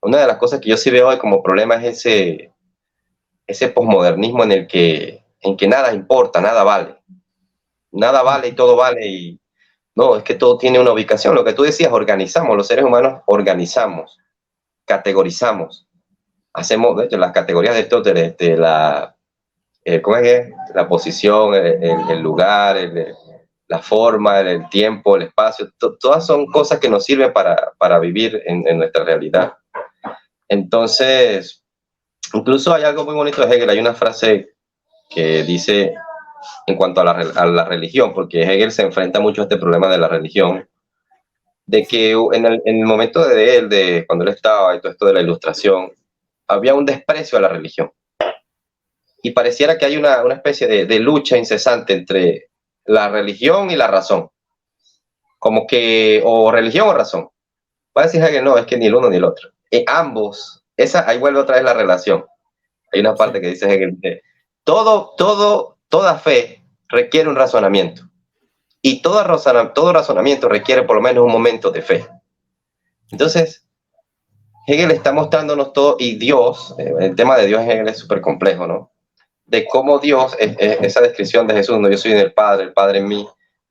Speaker 1: una de las cosas que yo sí veo hoy como problema es ese posmodernismo en que nada importa, nada vale. Nada vale y todo vale. Y no, es que todo tiene una ubicación. Lo que tú decías, organizamos, los seres humanos organizamos, categorizamos. Hacemos, de hecho, las categorías de Aristoteles, ¿cómo es? La posición, el lugar, la forma, el tiempo, el espacio, todas son cosas que nos sirven para vivir en nuestra realidad. Entonces, incluso hay algo muy bonito de Hegel, hay una frase que dice en cuanto a la religión, porque Hegel se enfrenta mucho a este problema de la religión, de que en el momento de él, de cuando él estaba y todo esto de la ilustración, había un desprecio a la religión. y pareciera que hay una especie de lucha incesante entre la religión y la razón. Como que, o religión o razón. Va a decir que no, es que ni el uno ni el otro. Ambos, ahí vuelve otra vez la relación. Hay una parte que dice Hegel, toda fe requiere un razonamiento. Y todo razonamiento requiere por lo menos un momento de fe. Entonces, Hegel está mostrándonos todo, y Dios, el tema de Dios en Hegel es súper complejo, ¿no? De cómo Dios, esa descripción de Jesús, no, yo soy en el Padre en mí,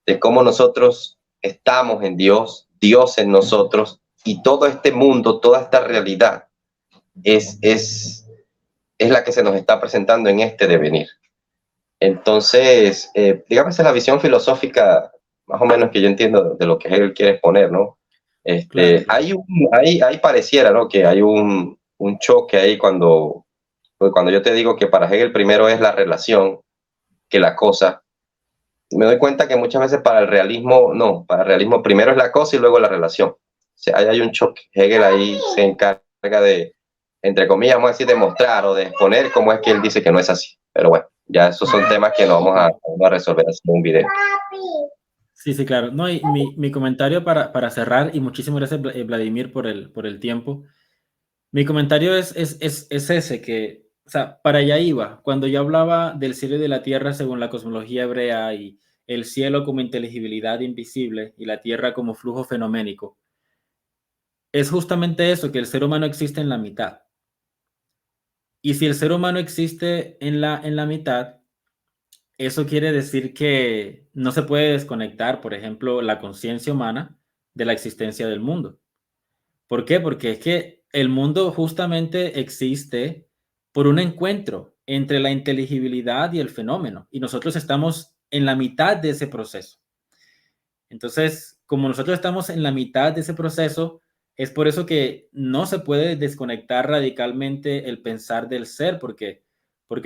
Speaker 1: de cómo nosotros estamos en Dios, Dios en nosotros, y todo este mundo, toda esta realidad es la que se nos está presentando en este devenir. Entonces, digamos, es la visión filosófica más o menos que yo entiendo de lo que Hegel quiere exponer, ¿no?
Speaker 2: Claro.
Speaker 1: Hay pareciera, ¿no?, que hay un choque ahí cuando yo te digo que para Hegel primero es la relación que la cosa. Me doy cuenta que muchas veces para el realismo primero es la cosa y luego la relación. O sea, hay un choque. Hegel ahí se encarga de, entre comillas, vamos a decir, de mostrar o de exponer cómo es que él dice que no es así. Pero bueno, ya esos son temas que no vamos a resolver en un video.
Speaker 2: Sí, sí, claro. No, y mi comentario para cerrar, y muchísimas gracias, Vladimir, por el tiempo. Mi comentario es ese, que, o sea, para allá iba. Cuando yo hablaba del cielo y de la tierra según la cosmología hebrea, y el cielo como inteligibilidad invisible y la tierra como flujo fenoménico, es justamente eso, que el ser humano existe en la mitad. Y si el ser humano existe en la mitad, eso quiere decir que no se puede desconectar, por ejemplo, la conciencia humana de la existencia del mundo. ¿Por qué? Porque es que el mundo justamente existe por un encuentro entre la inteligibilidad y el fenómeno, y nosotros estamos en la mitad de ese proceso. Entonces, como nosotros estamos en la mitad de ese proceso, es por eso que no se puede desconectar radicalmente el pensar del ser, porque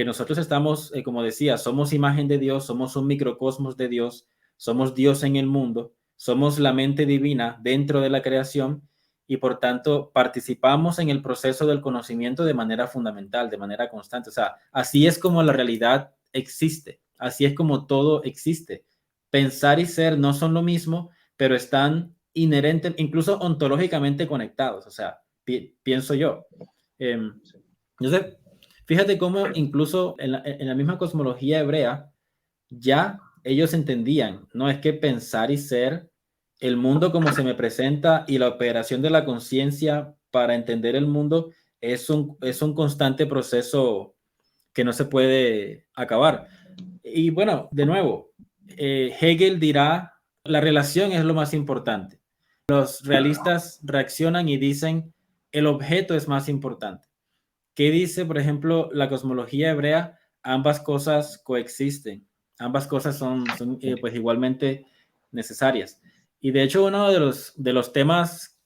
Speaker 2: nosotros estamos, como decía, somos imagen de Dios, somos un microcosmos de Dios, somos Dios en el mundo, somos la mente divina dentro de la creación, y por tanto participamos en el proceso del conocimiento de manera fundamental, de manera constante. O sea, así es como la realidad existe, así es como todo existe. Pensar y ser no son lo mismo, pero están inherentes, incluso ontológicamente conectados. O sea, pienso yo. Entonces, fíjate cómo incluso en la misma cosmología hebrea, ya ellos entendían, no es que pensar y ser, el mundo como se me presenta y la operación de la conciencia para entender el mundo es un constante proceso que no se puede acabar. Y bueno, de nuevo, Hegel dirá, la relación es lo más importante. Los realistas reaccionan y dicen, el objeto es más importante. ¿Qué dice, por ejemplo, la cosmología hebrea? Ambas cosas coexisten. Ambas cosas son pues igualmente necesarias. Y de hecho, uno de los temas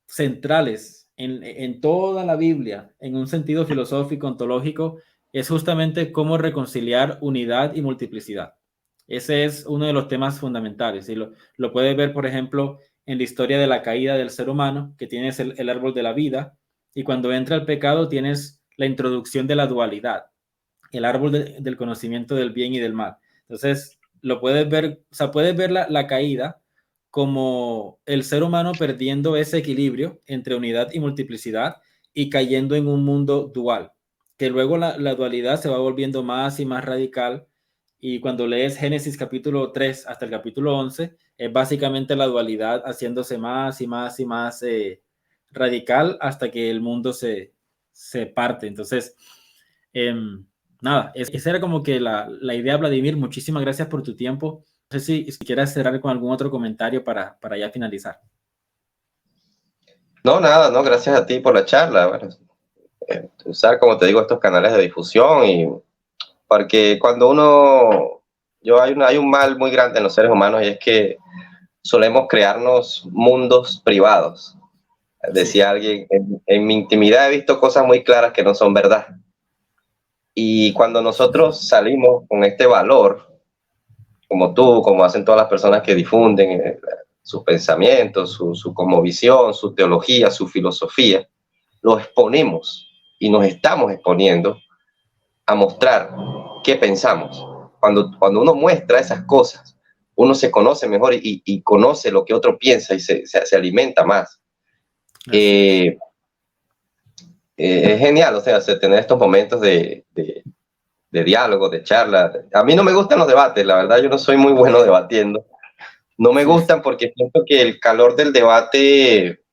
Speaker 2: centrales en toda la Biblia, en un sentido filosófico, ontológico, es justamente cómo reconciliar unidad y multiplicidad. Ese es uno de los temas fundamentales. Y lo puedes ver, por ejemplo, en la historia de la caída del ser humano, que tienes el árbol de la vida, y cuando entra el pecado tienes la introducción de la dualidad, el árbol del conocimiento del bien y del mal. Entonces, lo puedes ver, o sea, puedes ver la caída como el ser humano perdiendo ese equilibrio entre unidad y multiplicidad y cayendo en un mundo dual, que luego la dualidad se va volviendo más y más radical, y cuando lees Génesis capítulo 3 hasta el capítulo 11, es básicamente la dualidad haciéndose más y más y más radical hasta que el mundo se parte. Entonces, nada, esa era como que la idea, Vladimir. Muchísimas gracias por tu tiempo. No sé si quieras cerrar con algún otro comentario para ya finalizar.
Speaker 1: No, nada, no, gracias a ti por la charla. Bueno, usar, como te digo, estos canales de difusión, y porque cuando hay un mal muy grande en los seres humanos, y es que solemos crearnos mundos privados. Decía
Speaker 2: Sí.
Speaker 1: alguien, en mi intimidad he visto cosas muy claras que no son verdad. Y cuando nosotros salimos con este valor, como tú, como hacen todas las personas que difunden sus pensamientos, su cosmovisión, su teología, su filosofía, lo exponemos y nos estamos exponiendo, a mostrar qué pensamos. Cuando uno muestra esas cosas, uno se conoce mejor y conoce lo que otro piensa y se alimenta más. Es genial, o sea, tener estos momentos de diálogo, de charla. A mí no me gustan los debates, la verdad yo no soy muy bueno debatiendo. No me gustan porque siento que el calor del debate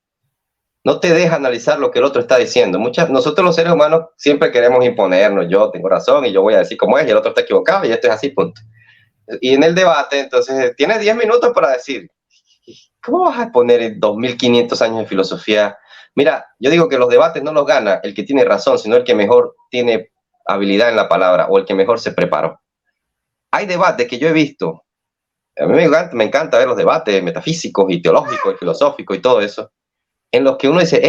Speaker 1: no te deja analizar lo que el otro está diciendo. Nosotros los seres humanos siempre queremos imponernos, yo tengo razón y yo voy a decir cómo es y el otro está equivocado y esto es así, punto. Y en el debate, entonces, tienes 10 minutos para decir, ¿cómo vas a exponer en 2500 años de filosofía? Mira, yo digo que los debates no los gana el que tiene razón, sino el que mejor tiene habilidad en la palabra o el que mejor se preparó. Hay debates que yo he visto, a mí me encanta ver los debates metafísicos y teológicos y filosóficos y todo eso, en los que uno dice,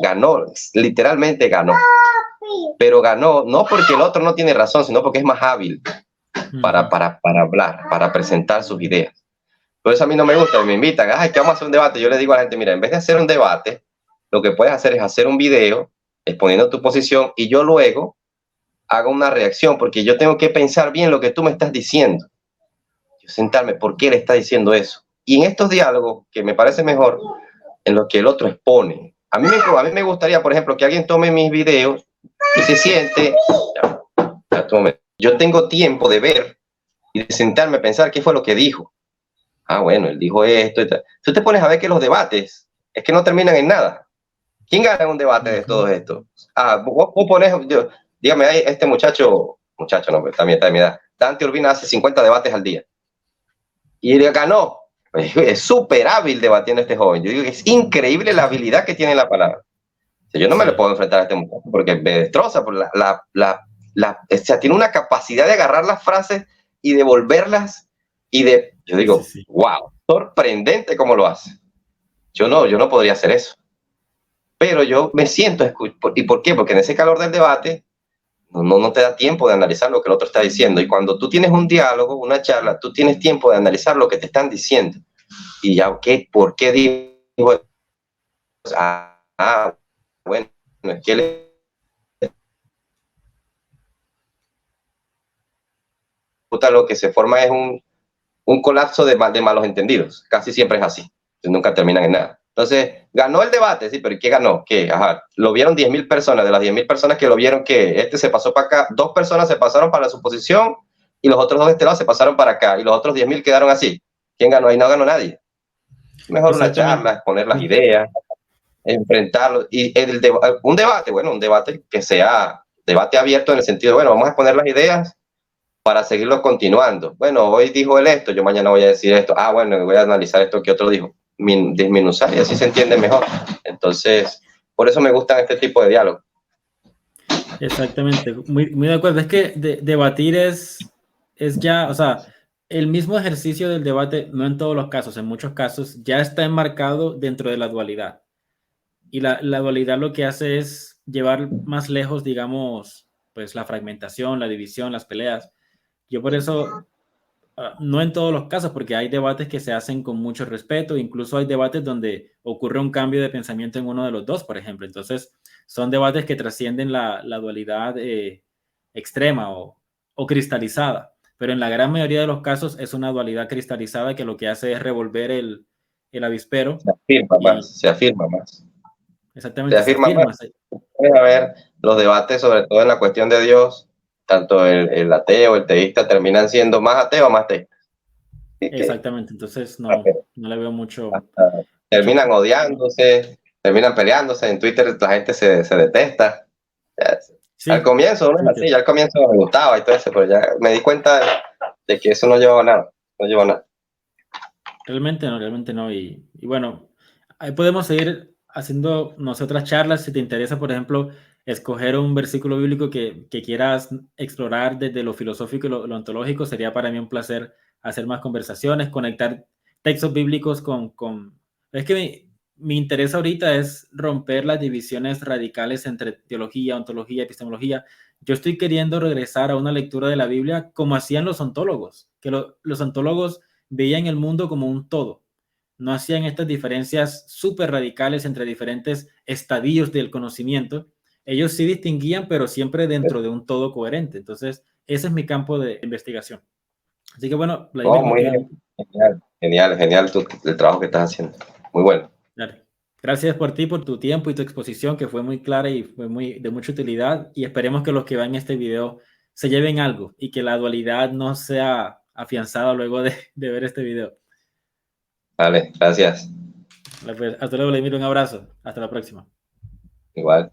Speaker 1: ganó, literalmente ganó, pero ganó no porque el otro no tiene razón, sino porque es más hábil para hablar, para presentar sus ideas. Por eso a mí no me gusta, me invitan, que vamos a hacer un debate. Yo le digo a la gente, mira, en vez de hacer un debate, lo que puedes hacer es hacer un video exponiendo tu posición y yo luego hago una reacción, porque yo tengo que pensar bien lo que tú me estás diciendo. Yo sentarme, ¿por qué le está diciendo eso? Y en estos diálogos, que me parece mejor, en los que el otro expone. A mí me gustaría, por ejemplo, que alguien tome mis videos y se siente, yo tengo tiempo de ver y de sentarme a pensar qué fue lo que dijo. Bueno, él dijo esto y tal. Tú te pones a ver que los debates es que no terminan en nada. ¿Quién gana en un debate de todo esto? Vos pones, dígame, hay este muchacho no, pero también está de mi edad. Dante Urbina hace 50 debates al día. Y él ganó. Es súper hábil debatiendo este joven. Yo digo que es increíble la habilidad que tiene la palabra. O sea, yo no me le puedo enfrentar a este muchacho porque me destroza. Por o sea, tiene una capacidad de agarrar las frases y devolverlas yo digo, wow, sorprendente cómo lo hace. Yo no podría hacer eso. Pero yo me siento, ¿y por qué? Porque en ese calor del debate no te da tiempo de analizar lo que el otro está diciendo. Y cuando tú tienes un diálogo, una charla, tú tienes tiempo de analizar lo que te están diciendo. Y ya, ¿por qué digo? Bueno, es que lo que se forma es un colapso de malos entendidos. Casi siempre es así. Nunca terminan en nada. Entonces, ganó el debate, sí, pero ¿qué ganó? Lo vieron 10.000 personas. De las 10.000 personas que lo vieron, este se pasó para acá. 2 personas se pasaron para su posición y los otros 2 de este lado se pasaron para acá. Y los otros 10.000 quedaron así. ¿Quién ganó? Ahí no ganó nadie. Mejor una charla, exponer las ideas, enfrentarlo. Y un debate que sea debate abierto en el sentido, vamos a exponer las ideas para seguirlo continuando. Bueno, hoy dijo él esto, yo mañana voy a decir esto. Bueno, voy a analizar esto que otro dijo. Desmenuzar y así se entiende mejor. Entonces, por eso me gustan este tipo de diálogo.
Speaker 2: Exactamente, muy de acuerdo. Es que debatir es ya, o sea, el mismo ejercicio del debate, no en todos los casos, en muchos casos, ya está enmarcado dentro de la dualidad. Y la dualidad lo que hace es llevar más lejos, digamos, pues la fragmentación, la división, las peleas. Yo por eso, no en todos los casos, porque hay debates que se hacen con mucho respeto, incluso hay debates donde ocurre un cambio de pensamiento en uno de los dos, por ejemplo. Entonces, son debates que trascienden la dualidad extrema o cristalizada, pero en la gran mayoría de los casos es una dualidad cristalizada que lo que hace es revolver el avispero.
Speaker 1: Se afirma más.
Speaker 2: Exactamente,
Speaker 1: se afirma más. A ver, los debates, sobre todo en la cuestión de Dios, tanto el ateo, el teísta, terminan siendo más ateo o más teísta.
Speaker 2: Exactamente, entonces no le veo mucho.
Speaker 1: Terminan odiándose, terminan peleándose. En Twitter la gente se detesta. Al comienzo, ya al comienzo me gustaba y todo eso, pero ya me di cuenta de que eso no llevaba a nada. No llevó a nada.
Speaker 2: Realmente no. Y bueno, ahí podemos seguir haciendo nosotras charlas. Si te interesa, por ejemplo, escoger un versículo bíblico que quieras explorar desde lo filosófico y lo ontológico, sería para mí un placer hacer más conversaciones, conectar textos bíblicos con... Es que mi interés ahorita es romper las divisiones radicales entre teología, ontología, epistemología. Yo estoy queriendo regresar a una lectura de la Biblia como hacían los ontólogos, que los ontólogos veían el mundo como un todo. No hacían estas diferencias súper radicales entre diferentes estadios del conocimiento, ellos sí distinguían, pero siempre dentro de un todo coherente. Entonces, ese es mi campo de investigación. Así que bueno,
Speaker 1: Oh,
Speaker 2: Vladimir,
Speaker 1: muy bien. Genial, genial, genial el trabajo que estás haciendo. Muy bueno.
Speaker 2: dale. Gracias por ti, por tu tiempo y tu exposición, que fue muy clara y fue de mucha utilidad. Y esperemos que los que vean este video se lleven algo y que la dualidad no sea afianzada luego de ver este video.
Speaker 1: Vale, gracias.
Speaker 2: Hasta luego, Vladimir, un abrazo. Hasta la próxima.
Speaker 1: Igual.